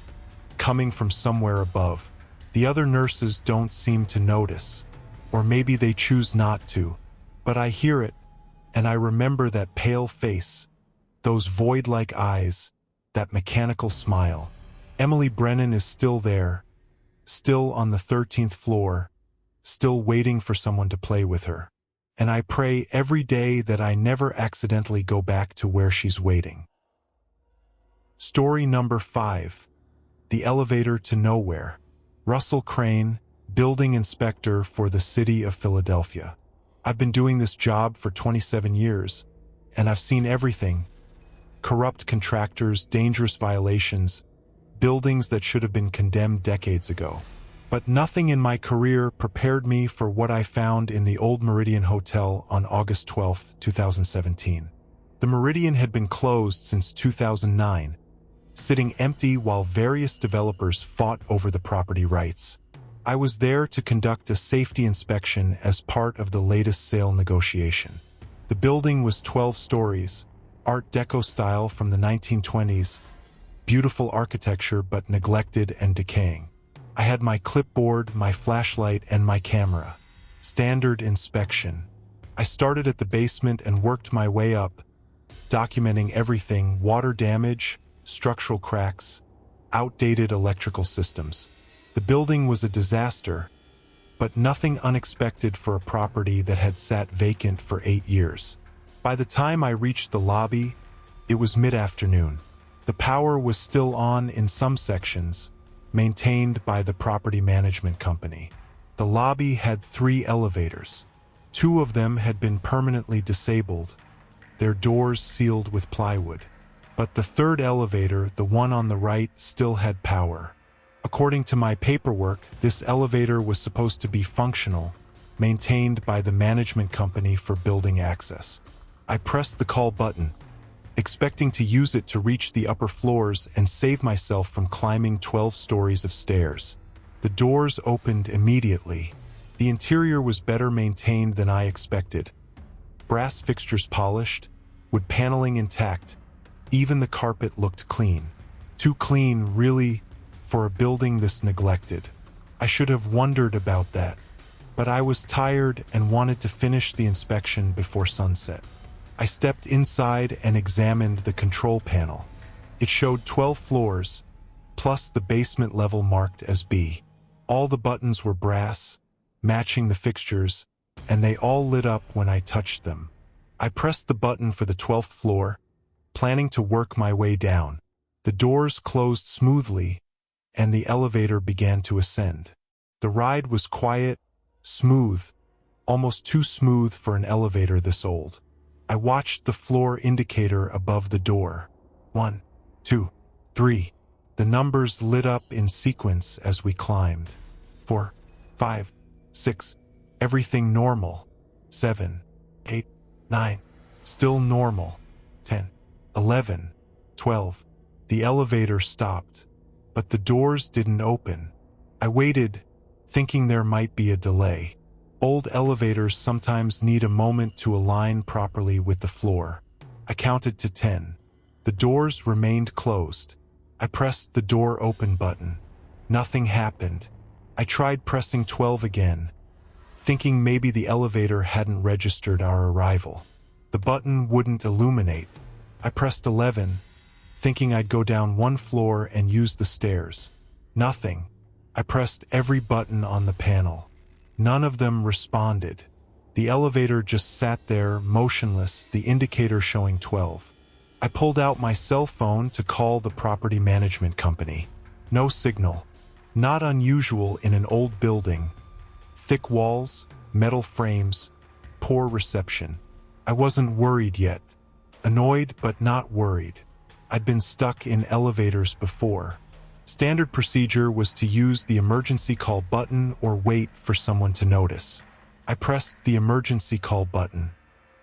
coming from somewhere above. The other nurses don't seem to notice. Or maybe they choose not to, but I hear it, and I remember that pale face, those void-like eyes, that mechanical smile. Emily Brennan is still there, still on the 13th floor, still waiting for someone to play with her. And I pray every day that I never accidentally go back to where she's waiting. Story number 5. the elevator to nowhere. Russell Crane, building inspector for the city of Philadelphia. I've been doing this job for 27 years, and I've seen everything. Corrupt contractors, dangerous violations, buildings that should have been condemned decades ago. But nothing in my career prepared me for what I found in the Old Meridian Hotel on August 12, 2017. The Meridian had been closed since 2009, sitting empty while various developers fought over the property rights. I was there to conduct a safety inspection as part of the latest sale negotiation. The building was 12 stories, Art Deco style from the 1920s, beautiful architecture but neglected and decaying. I had my clipboard, my flashlight, and my camera. Standard inspection. I started at the basement and worked my way up, documenting everything: water damage, structural cracks, outdated electrical systems. The building was a disaster, but nothing unexpected for a property that had sat vacant for 8 years. By the time I reached the lobby, it was mid-afternoon. The power was still on in some sections, maintained by the property management company. The lobby had 3 elevators. 2 of them had been permanently disabled, their doors sealed with plywood. But the 3rd elevator, the one on the right, still had power. According to my paperwork, this elevator was supposed to be functional, maintained by the management company for building access. I pressed the call button, expecting to use it to reach the upper floors and save myself from climbing 12 stories of stairs. The doors opened immediately. The interior was better maintained than I expected. Brass fixtures polished, wood paneling intact. Even the carpet looked clean. Too clean, really, for a building this neglected. I should have wondered about that, but I was tired and wanted to finish the inspection before sunset. I stepped inside and examined the control panel. It showed 12 floors, plus the basement level marked as B. All the buttons were brass, matching the fixtures, and they all lit up when I touched them. I pressed the button for the 12th floor, planning to work my way down. The doors closed smoothly, and the elevator began to ascend. The ride was quiet, smooth, almost too smooth for an elevator this old. I watched the floor indicator above the door. 1, 2, 3. The numbers lit up in sequence as we climbed. 4, 5, 6. Everything normal. 7, 8, 9. Still normal. 10, 11, 12. The elevator stopped, but the doors didn't open. I waited, thinking there might be a delay. Old elevators sometimes need a moment to align properly with the floor. I counted to 10. The doors remained closed. I pressed the door open button. Nothing happened. I tried pressing 12 again, thinking maybe the elevator hadn't registered our arrival. The button wouldn't illuminate. I pressed 11, thinking I'd go down 1 floor and use the stairs. Nothing. I pressed every button on the panel. None of them responded. The elevator just sat there, motionless, the indicator showing 12. I pulled out my cell phone to call the property management company. No signal. Not unusual in an old building. Thick walls, metal frames, poor reception. I wasn't worried yet. Annoyed but not worried. I'd been stuck in elevators before. Standard procedure was to use the emergency call button or wait for someone to notice. I pressed the emergency call button.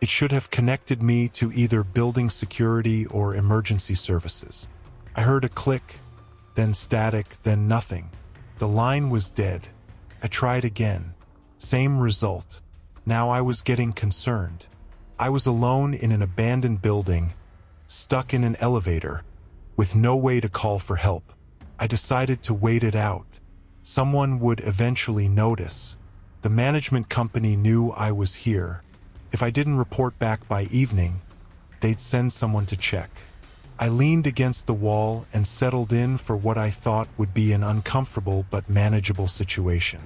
It should have connected me to either building security or emergency services. I heard a click, then static, then nothing. The line was dead. I tried again. Same result. Now I was getting concerned. I was alone in an abandoned building, stuck in an elevator, with no way to call for help. I decided to wait it out. Someone would eventually notice. The management company knew I was here. If I didn't report back by evening, they'd send someone to check. I leaned against the wall and settled in for what I thought would be an uncomfortable but manageable situation.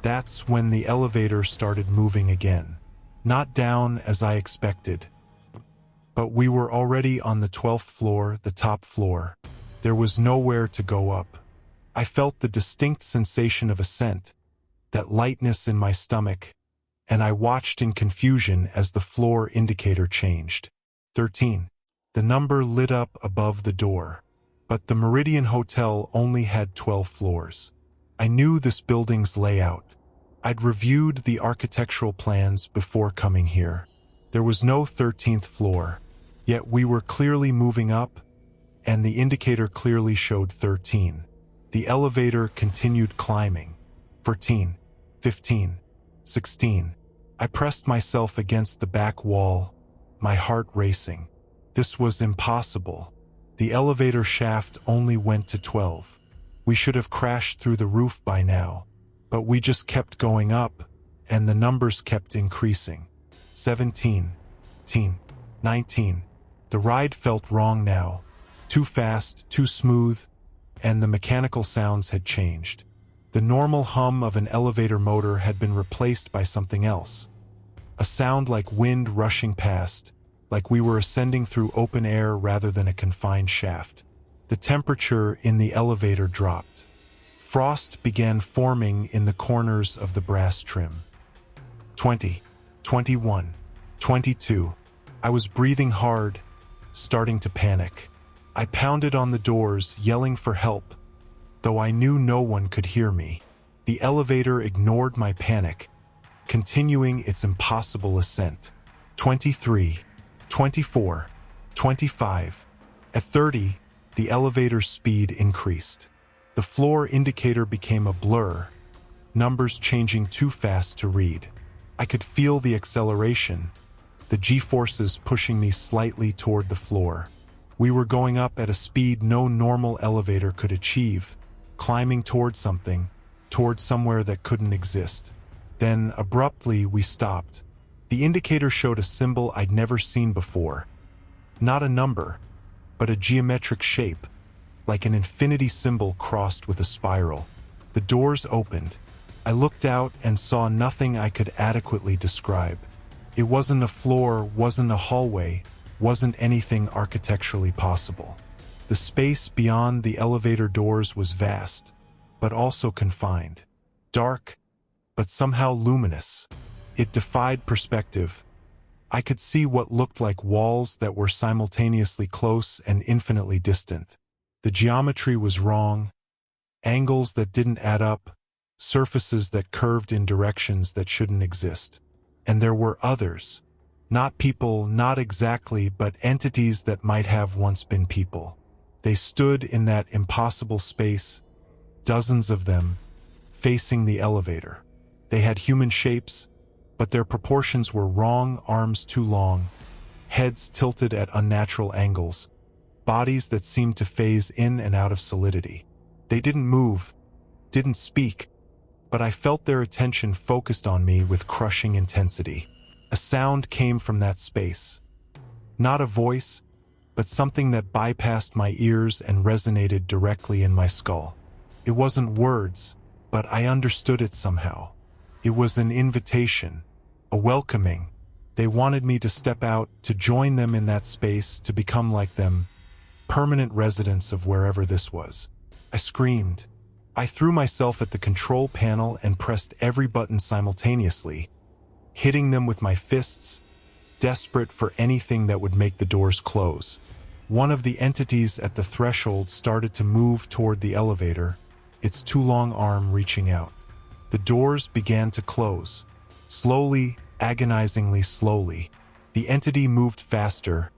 That's when the elevator started moving again. Not down as I expected, but we were already on the 12th floor, the top floor. There was nowhere to go up. I felt the distinct sensation of ascent, that lightness in my stomach, and I watched in confusion as the floor indicator changed. 13. The number lit up above the door. But the Meridian Hotel only had 12 floors. I knew this building's layout. I'd reviewed the architectural plans before coming here. There was no 13th floor, yet we were clearly moving up, and the indicator clearly showed 13. The elevator continued climbing. 14, 15, 16. I pressed myself against the back wall, my heart racing. This was impossible. The elevator shaft only went to 12. We should have crashed through the roof by now, but we just kept going up, and the numbers kept increasing. 17, 18, 19. The ride felt wrong now. Too fast, too smooth, and the mechanical sounds had changed. The normal hum of an elevator motor had been replaced by something else. A sound like wind rushing past, like we were ascending through open air rather than a confined shaft. The temperature in the elevator dropped. Frost began forming in the corners of the brass trim. 20, 21, 22. I was breathing hard, starting to panic. I pounded on the doors, yelling for help, though I knew no one could hear me. The elevator ignored my panic, continuing its impossible ascent. 23, 24, 25. At 30, the elevator's speed increased. The floor indicator became a blur, numbers changing too fast to read. I could feel the acceleration, the G-forces pushing me slightly toward the floor. We were going up at a speed no normal elevator could achieve, climbing toward something, toward somewhere that couldn't exist. Then, abruptly, we stopped. The indicator showed a symbol I'd never seen before. Not a number, but a geometric shape, like an infinity symbol crossed with a spiral. The doors opened. I looked out and saw nothing I could adequately describe. It wasn't a floor, wasn't a hallway, wasn't anything architecturally possible. The space beyond the elevator doors was vast, but also confined. Dark, but somehow luminous. It defied perspective. I could see what looked like walls that were simultaneously close and infinitely distant. The geometry was wrong, angles that didn't add up, surfaces that curved in directions that shouldn't exist. And there were others. Not people, not exactly, but entities that might have once been people. They stood in that impossible space, dozens of them, facing the elevator. They had human shapes, but their proportions were wrong, arms too long, heads tilted at unnatural angles, bodies that seemed to phase in and out of solidity. They didn't move, didn't speak, but I felt their attention focused on me with crushing intensity. A sound came from that space. Not a voice, but something that bypassed my ears and resonated directly in my skull. It wasn't words, but I understood it somehow. It was an invitation, a welcoming. They wanted me to step out, to join them in that space, to become like them, permanent residents of wherever this was. I screamed. I threw myself at the control panel and pressed every button simultaneously, hitting them with my fists, desperate for anything that would make the doors close. One of the entities at the threshold started to move toward the elevator, its too long arm reaching out. The doors began to close. Slowly, agonizingly slowly. The entity moved faster,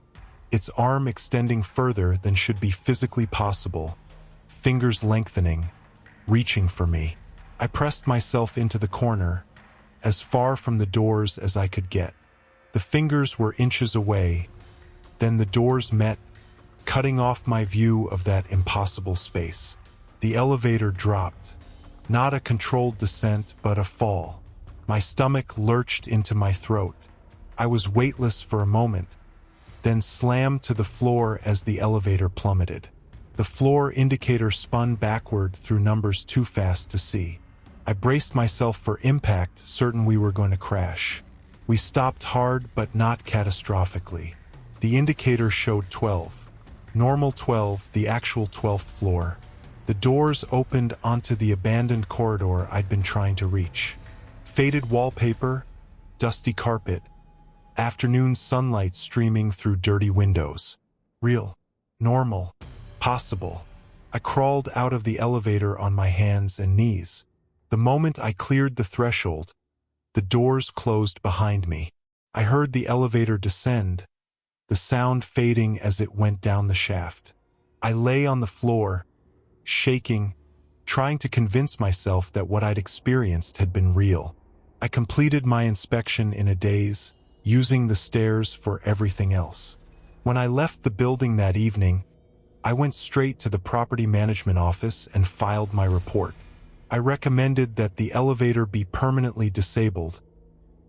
its arm extending further than should be physically possible, fingers lengthening, reaching for me. I pressed myself into the corner, as far from the doors as I could get. The fingers were inches away, then the doors met, cutting off my view of that impossible space. The elevator dropped. Not a controlled descent, but a fall. My stomach lurched into my throat. I was weightless for a moment, then slammed to the floor as the elevator plummeted. The floor indicator spun backward through numbers too fast to see. I braced myself for impact, certain we were going to crash. We stopped hard, but not catastrophically. The indicator showed 12. Normal 12, the actual 12th floor. The doors opened onto the abandoned corridor I'd been trying to reach. Faded wallpaper, dusty carpet, afternoon sunlight streaming through dirty windows. Real, normal, possible. I crawled out of the elevator on my hands and knees. The moment I cleared the threshold, the doors closed behind me. I heard the elevator descend, the sound fading as it went down the shaft. I lay on the floor, shaking, trying to convince myself that what I'd experienced had been real. I completed my inspection in a daze, using the stairs for everything else. When I left the building that evening, I went straight to the property management office and filed my report. I recommended that the elevator be permanently disabled,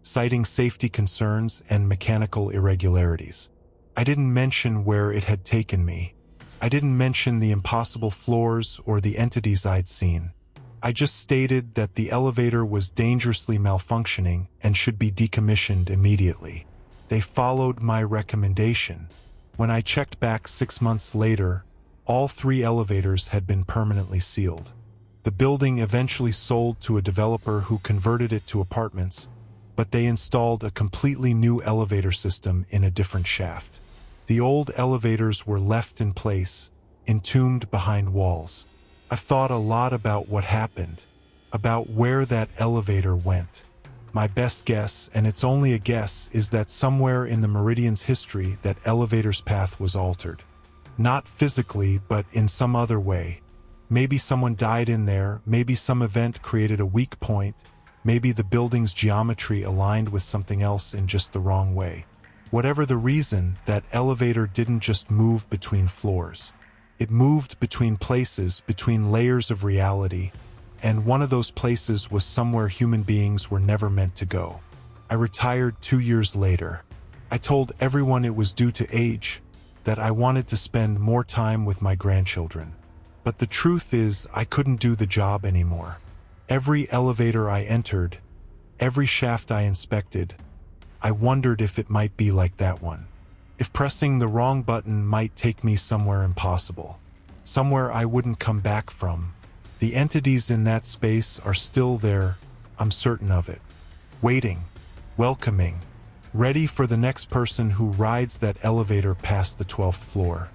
citing safety concerns and mechanical irregularities. I didn't mention where it had taken me. I didn't mention the impossible floors or the entities I'd seen. I just stated that the elevator was dangerously malfunctioning and should be decommissioned immediately. They followed my recommendation. When I checked back 6 months later, all 3 elevators had been permanently sealed. The building eventually sold to a developer who converted it to apartments, but they installed a completely new elevator system in a different shaft. The old elevators were left in place, entombed behind walls. I've thought a lot about what happened, about where that elevator went. My best guess, and it's only a guess, is that somewhere in the Meridian's history that elevator's path was altered. Not physically, but in some other way. Maybe someone died in there, maybe some event created a weak point, maybe the building's geometry aligned with something else in just the wrong way. Whatever the reason, that elevator didn't just move between floors. It moved between places, between layers of reality, and one of those places was somewhere human beings were never meant to go. I retired 2 years later. I told everyone it was due to age, that I wanted to spend more time with my grandchildren. But the truth is, I couldn't do the job anymore. Every elevator I entered, every shaft I inspected, I wondered if it might be like that one. If pressing the wrong button might take me somewhere impossible. Somewhere I wouldn't come back from. The entities in that space are still there, I'm certain of it. Waiting, welcoming, ready for the next person who rides that elevator past the 12th floor.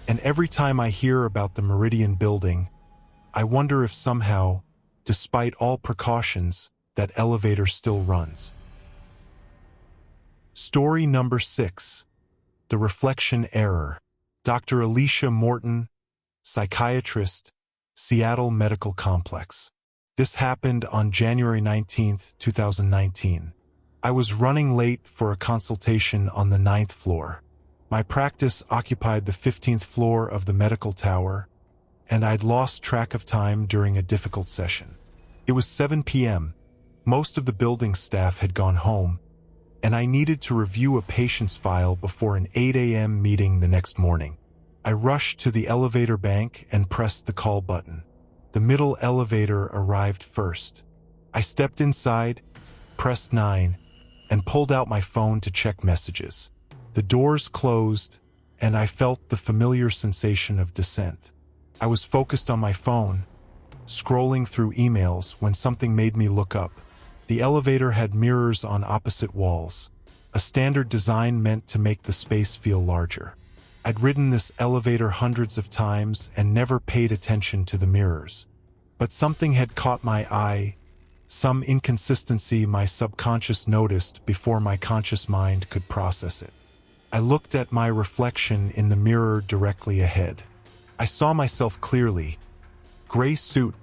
And every time I hear about the Meridian building, I wonder if somehow, despite all precautions, that elevator still runs. Story number 6. The Reflection Error. Dr. Alicia Morton, psychiatrist, Seattle Medical Complex. This happened on January 19, 2019. I was running late for a consultation on the 9th floor. My practice occupied the 15th floor of the medical tower, and I'd lost track of time during a difficult session. It was 7 p.m. Most of the building staff had gone home, and I needed to review a patient's file before an 8 a.m. meeting the next morning. I rushed to the elevator bank and pressed the call button. The middle elevator arrived first. I stepped inside, pressed 9, and pulled out my phone to check messages. The doors closed, and I felt the familiar sensation of descent. I was focused on my phone, scrolling through emails when something made me look up. The elevator had mirrors on opposite walls, a standard design meant to make the space feel larger. I'd ridden this elevator hundreds of times and never paid attention to the mirrors. But something had caught my eye, some inconsistency my subconscious noticed before my conscious mind could process it. I looked at my reflection in the mirror directly ahead. I saw myself clearly. Gray suit,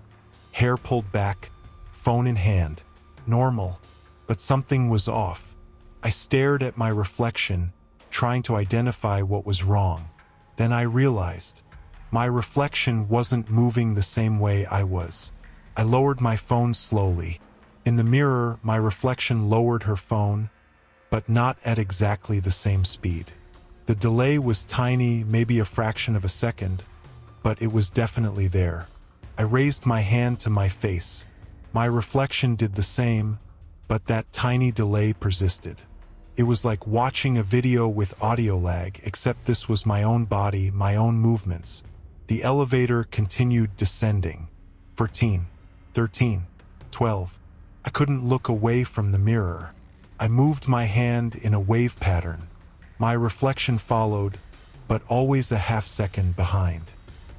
hair pulled back, phone in hand. Normal, but something was off. I stared at my reflection, trying to identify what was wrong. Then I realized my reflection wasn't moving the same way I was. I lowered my phone slowly. In the mirror, my reflection lowered her phone, but not at exactly the same speed. The delay was tiny, maybe a fraction of a second, but it was definitely there. I raised my hand to my face. My reflection did the same, but that tiny delay persisted. It was like watching a video with audio lag, except this was my own body, my own movements. The elevator continued descending. 14, 13, 12. I couldn't look away from the mirror. I moved my hand in a wave pattern. My reflection followed, but always a half-second behind.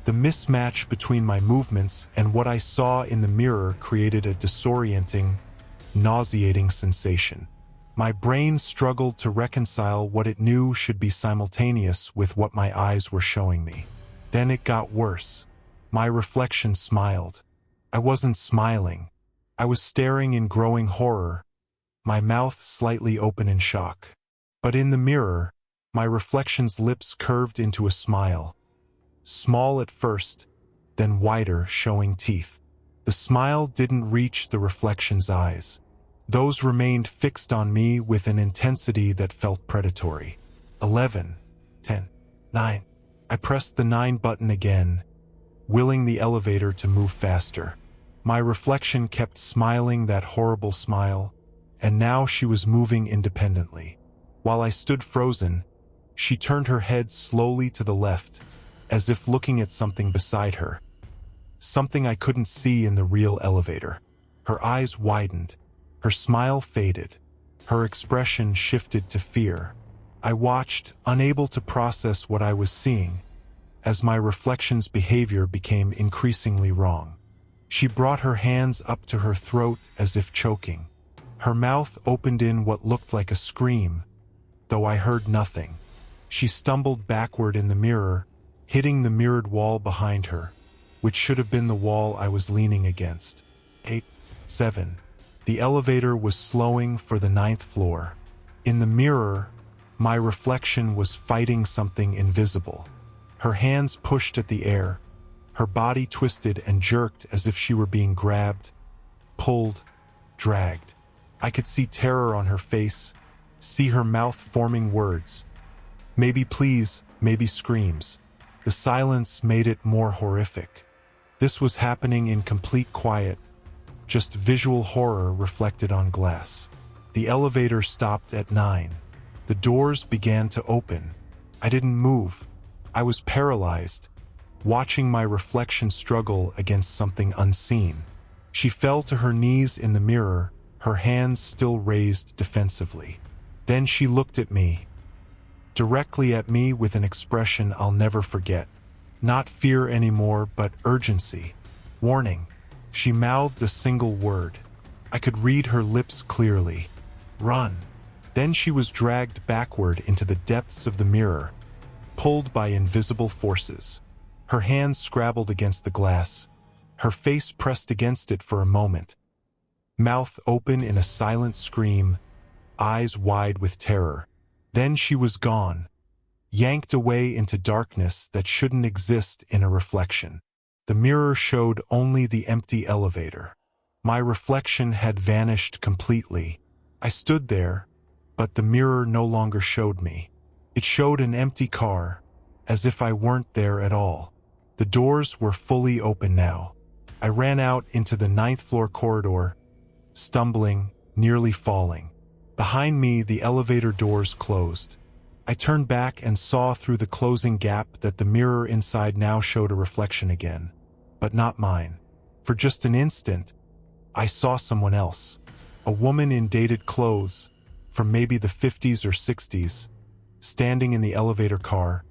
The mismatch between my movements and what I saw in the mirror created a disorienting, nauseating sensation. My brain struggled to reconcile what it knew should be simultaneous with what my eyes were showing me. Then it got worse. My reflection smiled. I wasn't smiling. I was staring in growing horror, my mouth slightly open in shock. But in the mirror, my reflection's lips curved into a smile. Small at first, then wider, showing teeth. The smile didn't reach the reflection's eyes. Those remained fixed on me with an intensity that felt predatory. 11, 10, 9. I pressed the 9 button again, willing the elevator to move faster. My reflection kept smiling that horrible smile, and now she was moving independently. While I stood frozen, she turned her head slowly to the left, as if looking at something beside her. Something I couldn't see in the real elevator. Her eyes widened. Her smile faded. Her expression shifted to fear. I watched, unable to process what I was seeing, as my reflection's behavior became increasingly wrong. She brought her hands up to her throat as if choking. Her mouth opened in what looked like a scream, though I heard nothing. She stumbled backward in the mirror, hitting the mirrored wall behind her, which should have been the wall I was leaning against. 8, 7. The elevator was slowing for the 9th floor. In the mirror, my reflection was fighting something invisible. Her hands pushed at the air. Her body twisted and jerked as if she were being grabbed, pulled, dragged. I could see terror on her face, see her mouth forming words. Maybe please, maybe screams. The silence made it more horrific. This was happening in complete quiet, just visual horror reflected on glass. The elevator stopped at 9. The doors began to open. I didn't move. I was paralyzed, watching my reflection struggle against something unseen. She fell to her knees in the mirror, her hands still raised defensively. Then she looked at me, directly at me with an expression I'll never forget. Not fear anymore, but urgency. Warning. She mouthed a single word. I could read her lips clearly. Run. Then she was dragged backward into the depths of the mirror, pulled by invisible forces. Her hands scrabbled against the glass. Her face pressed against it for a moment. Mouth open in a silent scream, eyes wide with terror. Then she was gone, yanked away into darkness that shouldn't exist in a reflection. The mirror showed only the empty elevator. My reflection had vanished completely. I stood there, but the mirror no longer showed me. It showed an empty car, as if I weren't there at all. The doors were fully open now. I ran out into the 9th floor corridor, stumbling, nearly falling. Behind me, the elevator doors closed. I turned back and saw through the closing gap that the mirror inside now showed a reflection again, but not mine. For just an instant, I saw someone else. A woman in dated clothes, from maybe the 50s or 60s, standing in the elevator car,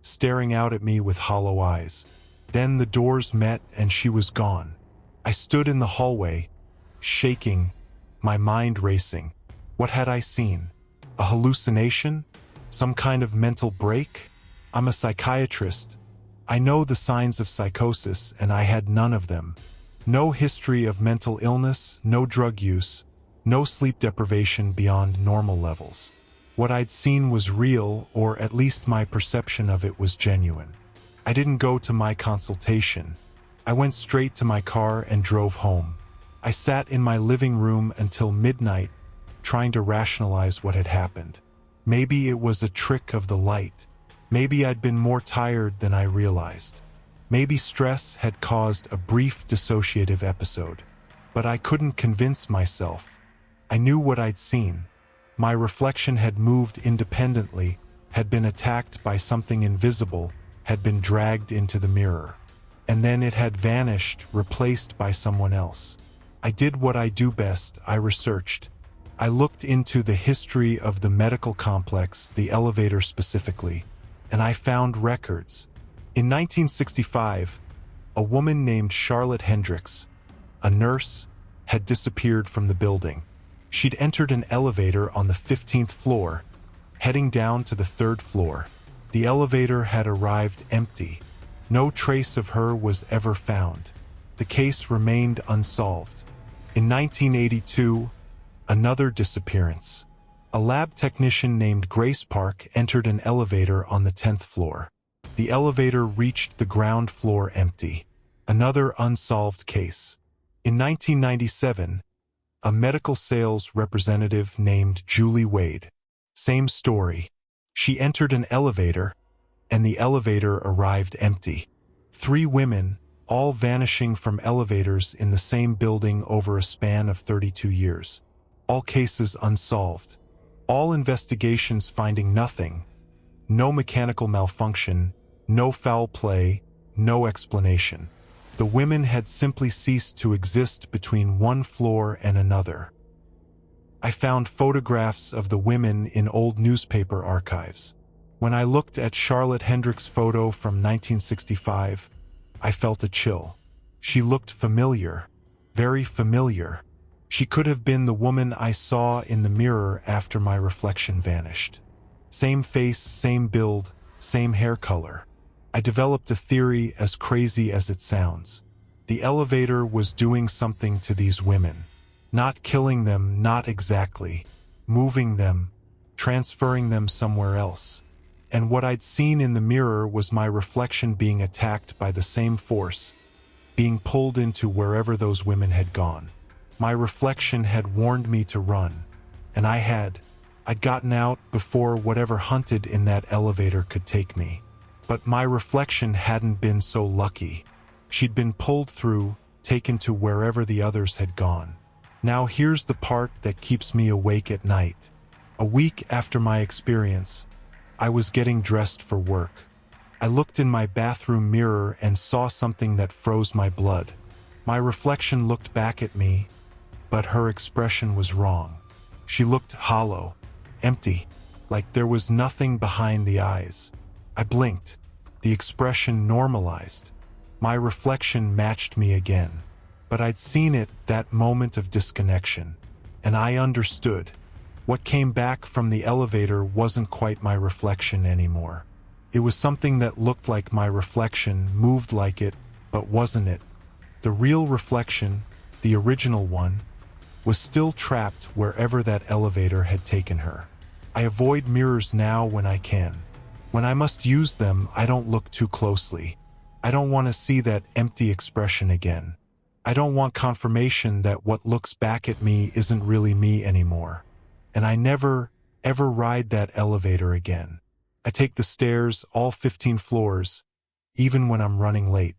staring out at me with hollow eyes. Then the doors met and she was gone. I stood in the hallway, shaking, my mind racing. What had I seen? A hallucination? Some kind of mental break? I'm a psychiatrist. I know the signs of psychosis, and I had none of them. No history of mental illness, no drug use, no sleep deprivation beyond normal levels. What I'd seen was real, or at least my perception of it was genuine. I didn't go to my consultation. I went straight to my car and drove home. I sat in my living room until midnight, trying to rationalize what had happened. Maybe it was a trick of the light. Maybe I'd been more tired than I realized. Maybe stress had caused a brief dissociative episode. But I couldn't convince myself. I knew what I'd seen. My reflection had moved independently, had been attacked by something invisible, had been dragged into the mirror. And then it had vanished, replaced by someone else. I did what I do best. I researched. I looked into the history of the medical complex, the elevator specifically, and I found records. In 1965, a woman named Charlotte Hendricks, a nurse, had disappeared from the building. She'd entered an elevator on the 15th floor, heading down to the 3rd floor. The elevator had arrived empty. No trace of her was ever found. The case remained unsolved. In 1982, another disappearance. A lab technician named Grace Park entered an elevator on the 10th floor. The elevator reached the ground floor empty. Another unsolved case. In 1997, a medical sales representative named Julie Wade. Same story. She entered an elevator, and the elevator arrived empty. 3 women, all vanishing from elevators in the same building over a span of 32 years. All cases unsolved. All investigations finding nothing. No mechanical malfunction, no foul play, no explanation. The women had simply ceased to exist between one floor and another. I found photographs of the women in old newspaper archives. When I looked at Charlotte Hendricks' photo from 1965, I felt a chill. She looked familiar, very familiar. She could have been the woman I saw in the mirror after my reflection vanished. Same face, same build, same hair color. I developed a theory as crazy as it sounds. The elevator was doing something to these women. Not killing them, not exactly. Moving them, transferring them somewhere else. And what I'd seen in the mirror was my reflection being attacked by the same force, being pulled into wherever those women had gone. My reflection had warned me to run, and I'd gotten out before whatever hunted in that elevator could take me. But my reflection hadn't been so lucky. She'd been pulled through, taken to wherever the others had gone. Now here's the part that keeps me awake at night. A week after my experience, I was getting dressed for work. I looked in my bathroom mirror and saw something that froze my blood. My reflection looked back at me, but her expression was wrong. She looked hollow, empty, like there was nothing behind the eyes. I blinked. The expression normalized. My reflection matched me again. But I'd seen it, that moment of disconnection. And I understood. What came back from the elevator wasn't quite my reflection anymore. It was something that looked like my reflection, moved like it, but wasn't it. The real reflection, the original one, was still trapped wherever that elevator had taken her. I avoid mirrors now when I can. When I must use them, I don't look too closely. I don't want to see that empty expression again. I don't want confirmation that what looks back at me isn't really me anymore. And I never, ever ride that elevator again. I take the stairs, all 15 floors, even when I'm running late.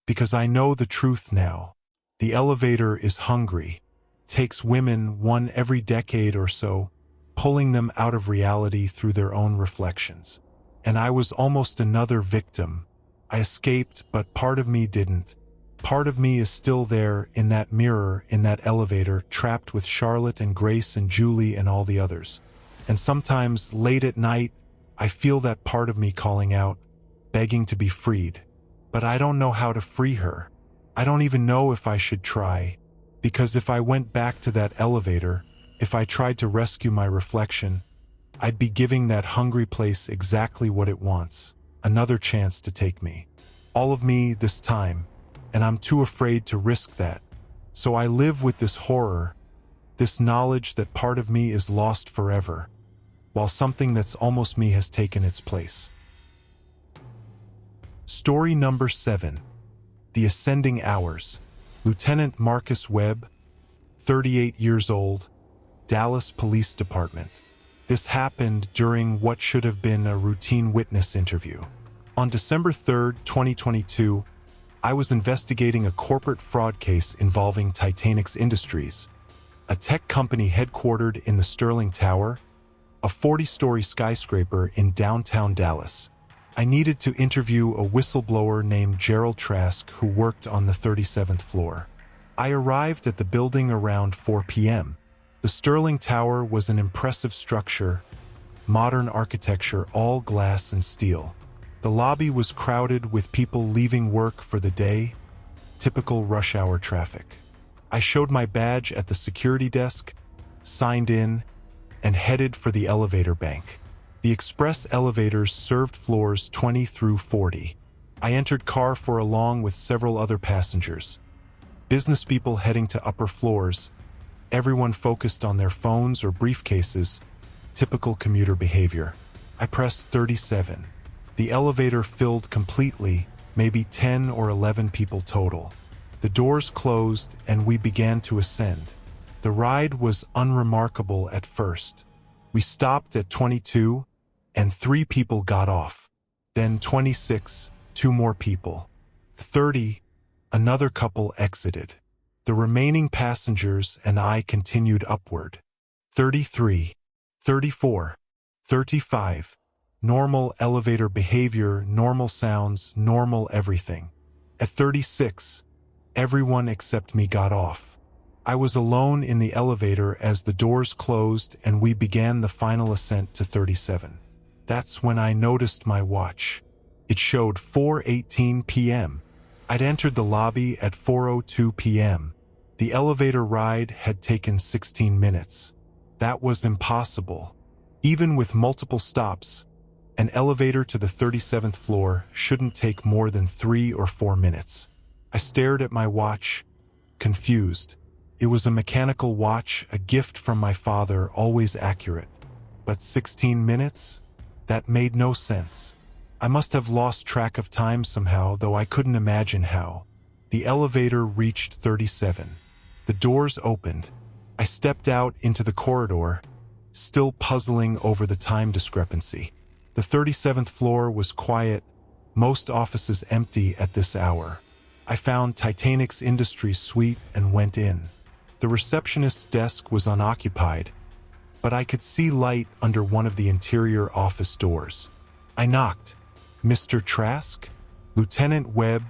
Because I know the truth now. The elevator is hungry. Takes women, one every decade or so, pulling them out of reality through their own reflections. And I was almost another victim. I escaped, but part of me didn't. Part of me is still there, in that mirror, in that elevator, trapped with Charlotte and Grace and Julie and all the others. And sometimes, late at night, I feel that part of me calling out, begging to be freed. But I don't know how to free her. I don't even know if I should try. Because if I went back to that elevator, if I tried to rescue my reflection, I'd be giving that hungry place exactly what it wants, another chance to take me. All of me this time, and I'm too afraid to risk that. So I live with this horror, this knowledge that part of me is lost forever, while something that's almost me has taken its place. Story number 7. The Ascending Hours. Lieutenant Marcus Webb, 38 years old, Dallas Police Department. This happened during what should have been a routine witness interview. On December 3, 2022, I was investigating a corporate fraud case involving Titanicus Industries, a tech company headquartered in the Sterling Tower, a 40-story skyscraper in downtown Dallas. I needed to interview a whistleblower named Gerald Trask who worked on the 37th floor. I arrived at the building around 4 p.m. The Sterling Tower was an impressive structure, modern architecture, all glass and steel. The lobby was crowded with people leaving work for the day, typical rush hour traffic. I showed my badge at the security desk, signed in, and headed for the elevator bank. The express elevators served floors 20 through 40. I entered car 4 along with several other passengers. Business people heading to upper floors, everyone focused on their phones or briefcases, typical commuter behavior. I pressed 37. The elevator filled completely, maybe 10 or 11 people total. The doors closed and we began to ascend. The ride was unremarkable at first. We stopped at 22 and 3 people got off. Then 26, 2 more people. 30, another couple exited. The remaining passengers and I continued upward. 33, 34, 35. Normal elevator behavior, normal sounds, normal everything. At 36, everyone except me got off. I was alone in the elevator as the doors closed and we began the final ascent to 37. That's when I noticed my watch. It showed 4:18 p.m. I'd entered the lobby at 4:02 p.m. The elevator ride had taken 16 minutes. That was impossible. Even with multiple stops, an elevator to the 37th floor shouldn't take more than 3 or 4 minutes. I stared at my watch, confused. It was a mechanical watch, a gift from my father, always accurate. But 16 minutes? That made no sense. I must have lost track of time somehow, though I couldn't imagine how. The elevator reached 37. The doors opened. I stepped out into the corridor, still puzzling over the time discrepancy. The 37th floor was quiet, most offices empty at this hour. I found Titanic's Industries suite and went in. The receptionist's desk was unoccupied, but I could see light under one of the interior office doors. I knocked. Mr. Trask? Lieutenant Webb,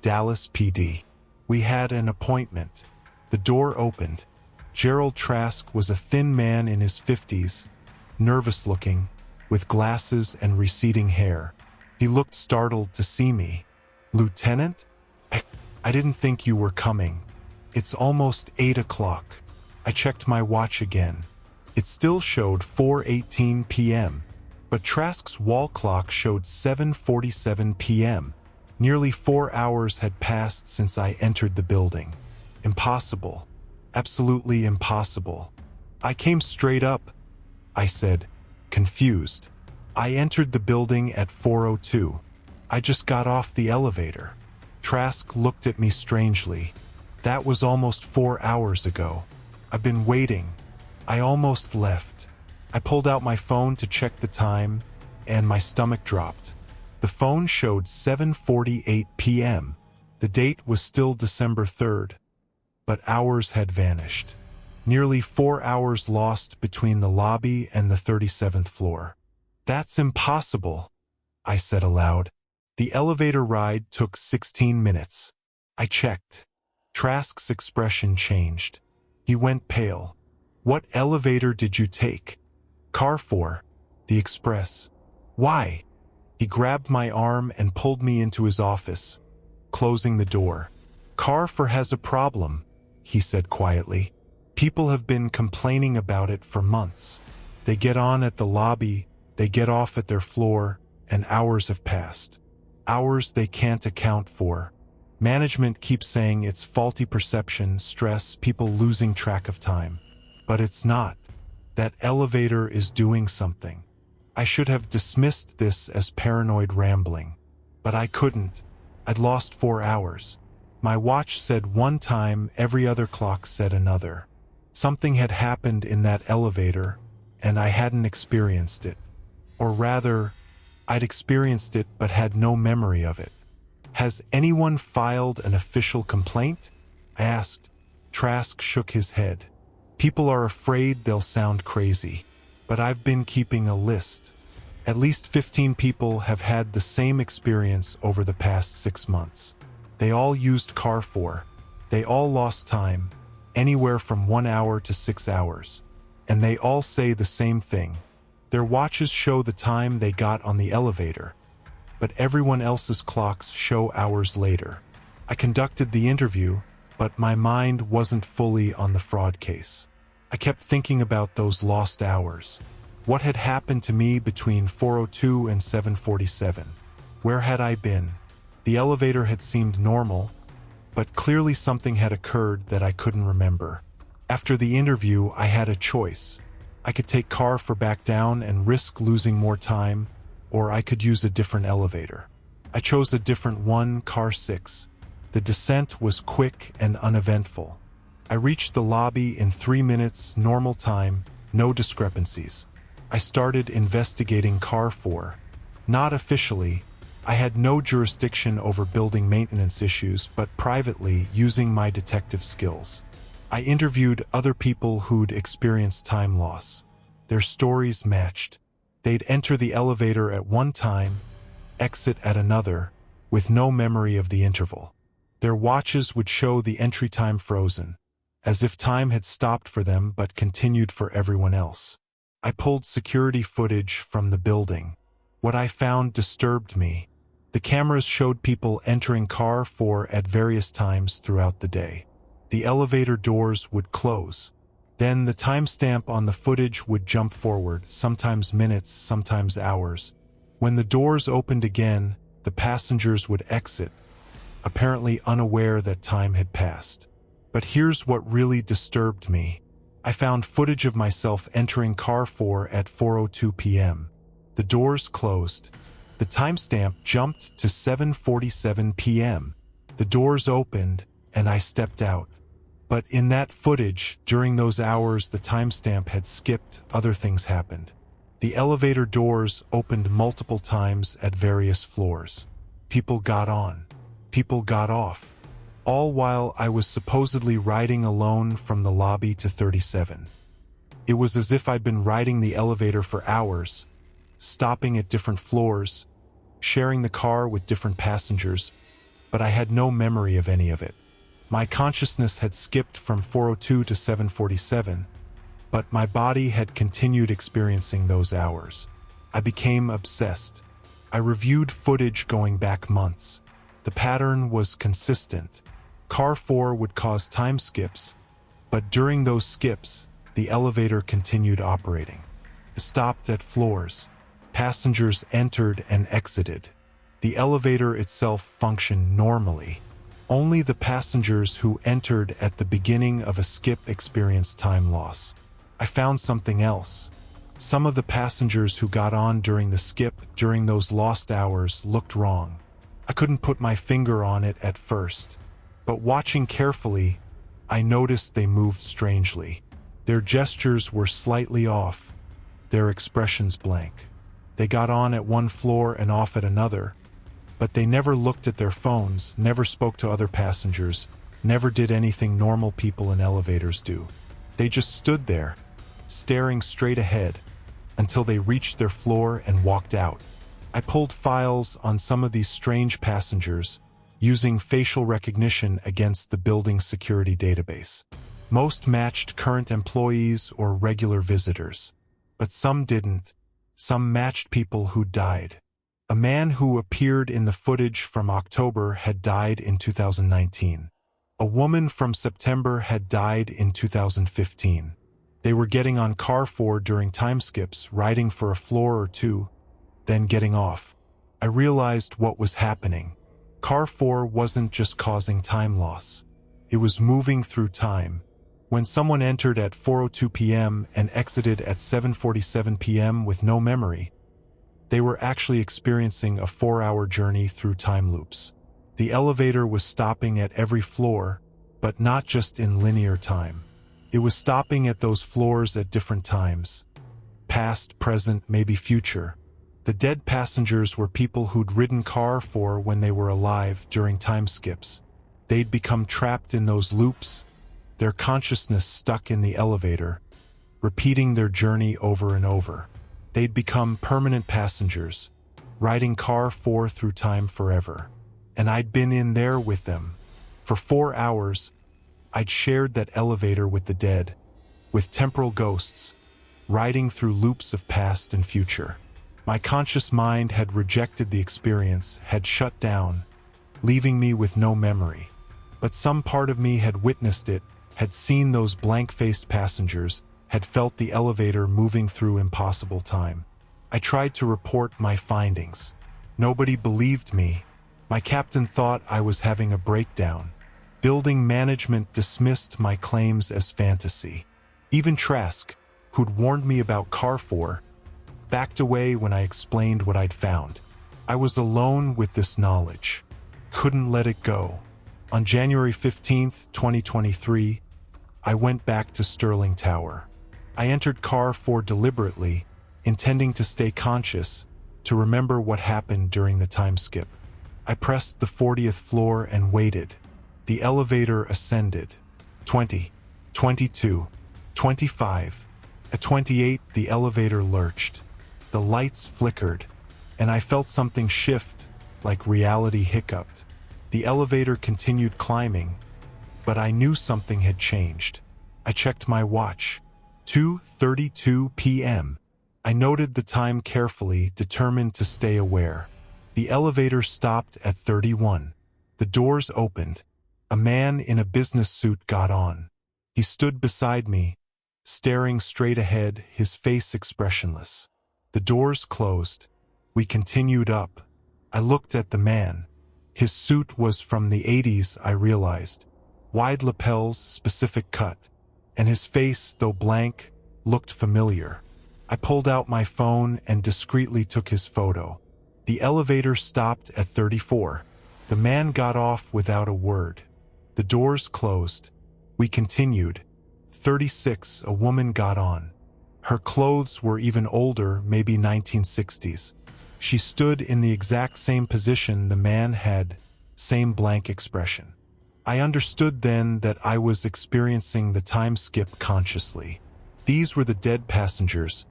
Dallas PD. We had an appointment. The door opened. Gerald Trask was a thin man in his 50s, nervous-looking, with glasses and receding hair. He looked startled to see me. Lieutenant? I didn't think you were coming. It's almost 8 o'clock. I checked my watch again. It still showed 4:18 p.m., but Trask's wall clock showed 7:47 p.m. Nearly 4 hours had passed since I entered the building. Impossible. Absolutely impossible. I came straight up, I said, confused. I entered the building at 4:02. I just got off the elevator. Trask looked at me strangely. That was almost 4 hours ago. I've been waiting. I almost left. I pulled out my phone to check the time, and my stomach dropped. The phone showed 7:48 p.m. The date was still December 3rd, but hours had vanished. Nearly 4 hours lost between the lobby and the 37th floor. That's impossible, I said aloud. The elevator ride took 16 minutes. I checked. Trask's expression changed. He went pale. What elevator did you take? Car 4. The express. Why? He grabbed my arm and pulled me into his office, closing the door. Car 4 has a problem, he said quietly. People have been complaining about it for months. They get on at the lobby, they get off at their floor, and hours have passed. Hours they can't account for. Management keeps saying it's faulty perception, stress, people losing track of time. But it's not. That elevator is doing something. I should have dismissed this as paranoid rambling. But I couldn't. I'd lost 4 hours. My watch said one time, every other clock said another. Something had happened in that elevator, and I hadn't experienced it. Or rather, I'd experienced it but had no memory of it. Has anyone filed an official complaint? I asked. Trask shook his head. People are afraid they'll sound crazy, but I've been keeping a list. At least 15 people have had the same experience over the past 6 months. They all used Car 4. They all lost time, anywhere from 1 hour to 6 hours. And they all say the same thing. Their watches show the time they got on the elevator, but everyone else's clocks show hours later. I conducted the interview, but my mind wasn't fully on the fraud case. I kept thinking about those lost hours. What had happened to me between 4:02 and 7:47? Where had I been? The elevator had seemed normal, but clearly something had occurred that I couldn't remember. After the interview, I had a choice. I could take Car 4 back down and risk losing more time, or I could use a different elevator. I chose a different one, Car 6. The descent was quick and uneventful. I reached the lobby in 3 minutes, normal time, no discrepancies. I started investigating Car 4. Not officially. I had no jurisdiction over building maintenance issues, but privately, using my detective skills. I interviewed other people who'd experienced time loss. Their stories matched. They'd enter the elevator at one time, exit at another, with no memory of the interval. Their watches would show the entry time frozen, as if time had stopped for them but continued for everyone else. I pulled security footage from the building. What I found disturbed me. The cameras showed people entering Car 4 at various times throughout the day. The elevator doors would close. Then the timestamp on the footage would jump forward, sometimes minutes, sometimes hours. When the doors opened again, the passengers would exit, apparently unaware that time had passed. But here's what really disturbed me. I found footage of myself entering Car 4 at 4:02 p.m. The doors closed. The timestamp jumped to 7:47 p.m. The doors opened, and I stepped out. But in that footage, during those hours the timestamp had skipped, other things happened. The elevator doors opened multiple times at various floors. People got on. People got off. All while I was supposedly riding alone from the lobby to 37. It was as if I'd been riding the elevator for hours, stopping at different floors, sharing the car with different passengers, but I had no memory of any of it. My consciousness had skipped from 4:02 to 7:47, but my body had continued experiencing those hours. I became obsessed. I reviewed footage going back months. The pattern was consistent. Car 4 would cause time skips, but during those skips, the elevator continued operating. It stopped at floors. Passengers entered and exited. The elevator itself functioned normally. Only the passengers who entered at the beginning of a skip experienced time loss. I found something else. Some of the passengers who got on during the skip during those lost hours looked wrong. I couldn't put my finger on it at first, but watching carefully, I noticed they moved strangely. Their gestures were slightly off, their expressions blank. They got on at one floor and off at another, but they never looked at their phones, never spoke to other passengers, never did anything normal people in elevators do. They just stood there, staring straight ahead, until they reached their floor and walked out. I pulled files on some of these strange passengers, using facial recognition against the building's security database. Most matched current employees or regular visitors, but some didn't. Some matched people who died. A man who appeared in the footage from October had died in 2019. A woman from September had died in 2015. They were getting on Car 4 during time skips, riding for a floor or two, then getting off. I realized what was happening. Car 4 wasn't just causing time loss. It was moving through time. When someone entered at 4:02 p.m. and exited at 7:47 p.m. with no memory, they were actually experiencing a 4-hour journey through time loops. The elevator was stopping at every floor, but not just in linear time. It was stopping at those floors at different times. Past, present, maybe future. The dead passengers were people who'd ridden Car 4 when they were alive during time skips. They'd become trapped in those loops, their consciousness stuck in the elevator, repeating their journey over and over. They'd become permanent passengers, riding car 4 through time forever. And I'd been in there with them. For 4 hours, I'd shared that elevator with the dead, with temporal ghosts, riding through loops of past and future. My conscious mind had rejected the experience, had shut down, leaving me with no memory. But some part of me had witnessed it, had seen those blank-faced passengers, had felt the elevator moving through impossible time. I tried to report my findings. Nobody believed me. My captain thought I was having a breakdown. Building management dismissed my claims as fantasy. Even Trask, who'd warned me about Car 4, backed away when I explained what I'd found. I was alone with this knowledge. Couldn't let it go. On January 15th, 2023, I went back to Sterling Tower. I entered Car 4 deliberately, intending to stay conscious, to remember what happened during the time skip. I pressed the 40th floor and waited. The elevator ascended. 20, 22, 25. At 28, the elevator lurched. The lights flickered, and I felt something shift, like reality hiccuped. The elevator continued climbing, but I knew something had changed. I checked my watch. 2:32 p.m. I noted the time carefully, determined to stay aware. The elevator stopped at 31. The doors opened. A man in a business suit got on. He stood beside me, staring straight ahead, his face expressionless. The doors closed. We continued up. I looked at the man. His suit was from the 80s, I realized. Wide lapels, specific cut. And his face, though blank, looked familiar. I pulled out my phone and discreetly took his photo. The elevator stopped at 34. The man got off without a word. The doors closed. We continued. 36, a woman got on. Her clothes were even older, maybe 1960s. She stood in the exact same position the man had, same blank expression. I understood then that I was experiencing the time skip consciously. These were the dead passengers,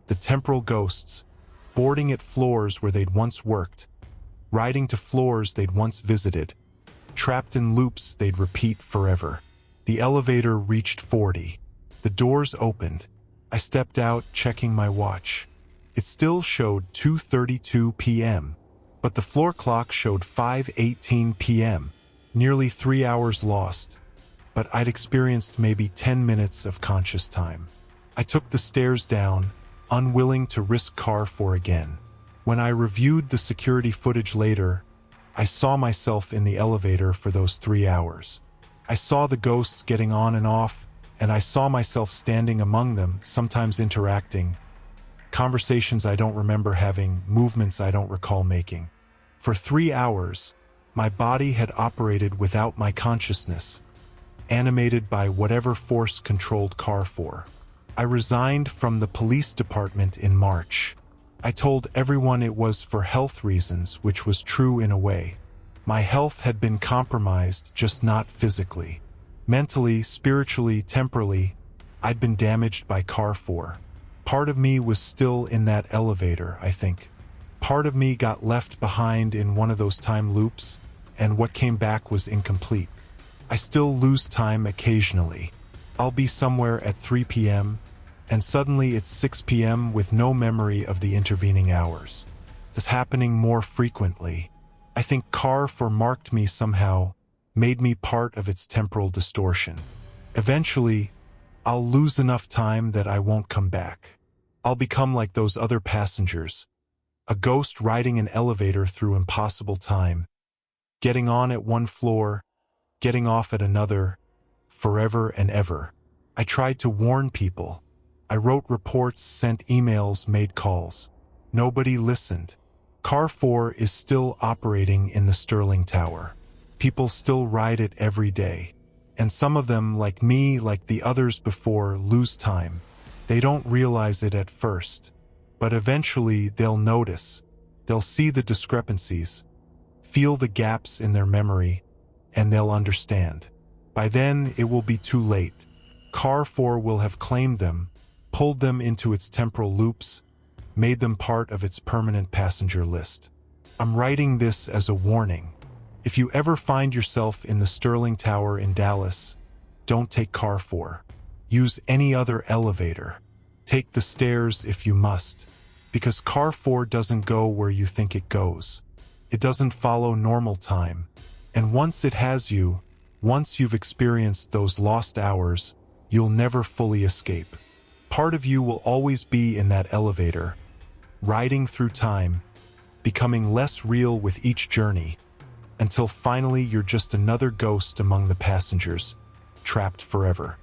the temporal ghosts, boarding at floors where they'd once worked, riding to floors they'd once visited, trapped in loops they'd repeat forever. The elevator reached 40. The doors opened. I stepped out, checking my watch. It still showed 2:32 p.m., but the floor clock showed 5:18 p.m., nearly 3 hours lost. But I'd experienced maybe 10 minutes of conscious time. I took the stairs down, unwilling to risk Car 4 again. When I reviewed the security footage later, I saw myself in the elevator for those 3 hours. I saw the ghosts getting on and off, and I saw myself standing among them, sometimes interacting. Conversations I don't remember having, movements I don't recall making. For 3 hours, my body had operated without my consciousness, animated by whatever force controlled Car 4. I resigned from the police department in March. I told everyone it was for health reasons, which was true in a way. My health had been compromised, just not physically. Mentally, spiritually, temporally, I'd been damaged by Car 4. Part of me was still in that elevator, I think. Part of me got left behind in one of those time loops, and what came back was incomplete. I still lose time occasionally. I'll be somewhere at 3 p.m., and suddenly it's 6 p.m. with no memory of the intervening hours. This happening more frequently. I think Car 4 marked me somehow, made me part of its temporal distortion. Eventually, I'll lose enough time that I won't come back. I'll become like those other passengers, a ghost riding an elevator through impossible time, getting on at one floor, getting off at another, forever and ever. I tried to warn people. I wrote reports, sent emails, made calls. Nobody listened. Car 4 is still operating in the Sterling Tower. People still ride it every day. And some of them, like me, like the others before, lose time. They don't realize it at first. But eventually they'll notice. They'll see the discrepancies, feel the gaps in their memory, and they'll understand. By then, it will be too late. Car 4 will have claimed them, pulled them into its temporal loops, made them part of its permanent passenger list. I'm writing this as a warning. If you ever find yourself in the Sterling Tower in Dallas, don't take car 4. Use any other elevator. Take the stairs if you must, because car 4 doesn't go where you think it goes. It doesn't follow normal time, and once it has you, once you've experienced those lost hours, you'll never fully escape. Part of you will always be in that elevator, riding through time, becoming less real with each journey, until finally you're just another ghost among the passengers, trapped forever.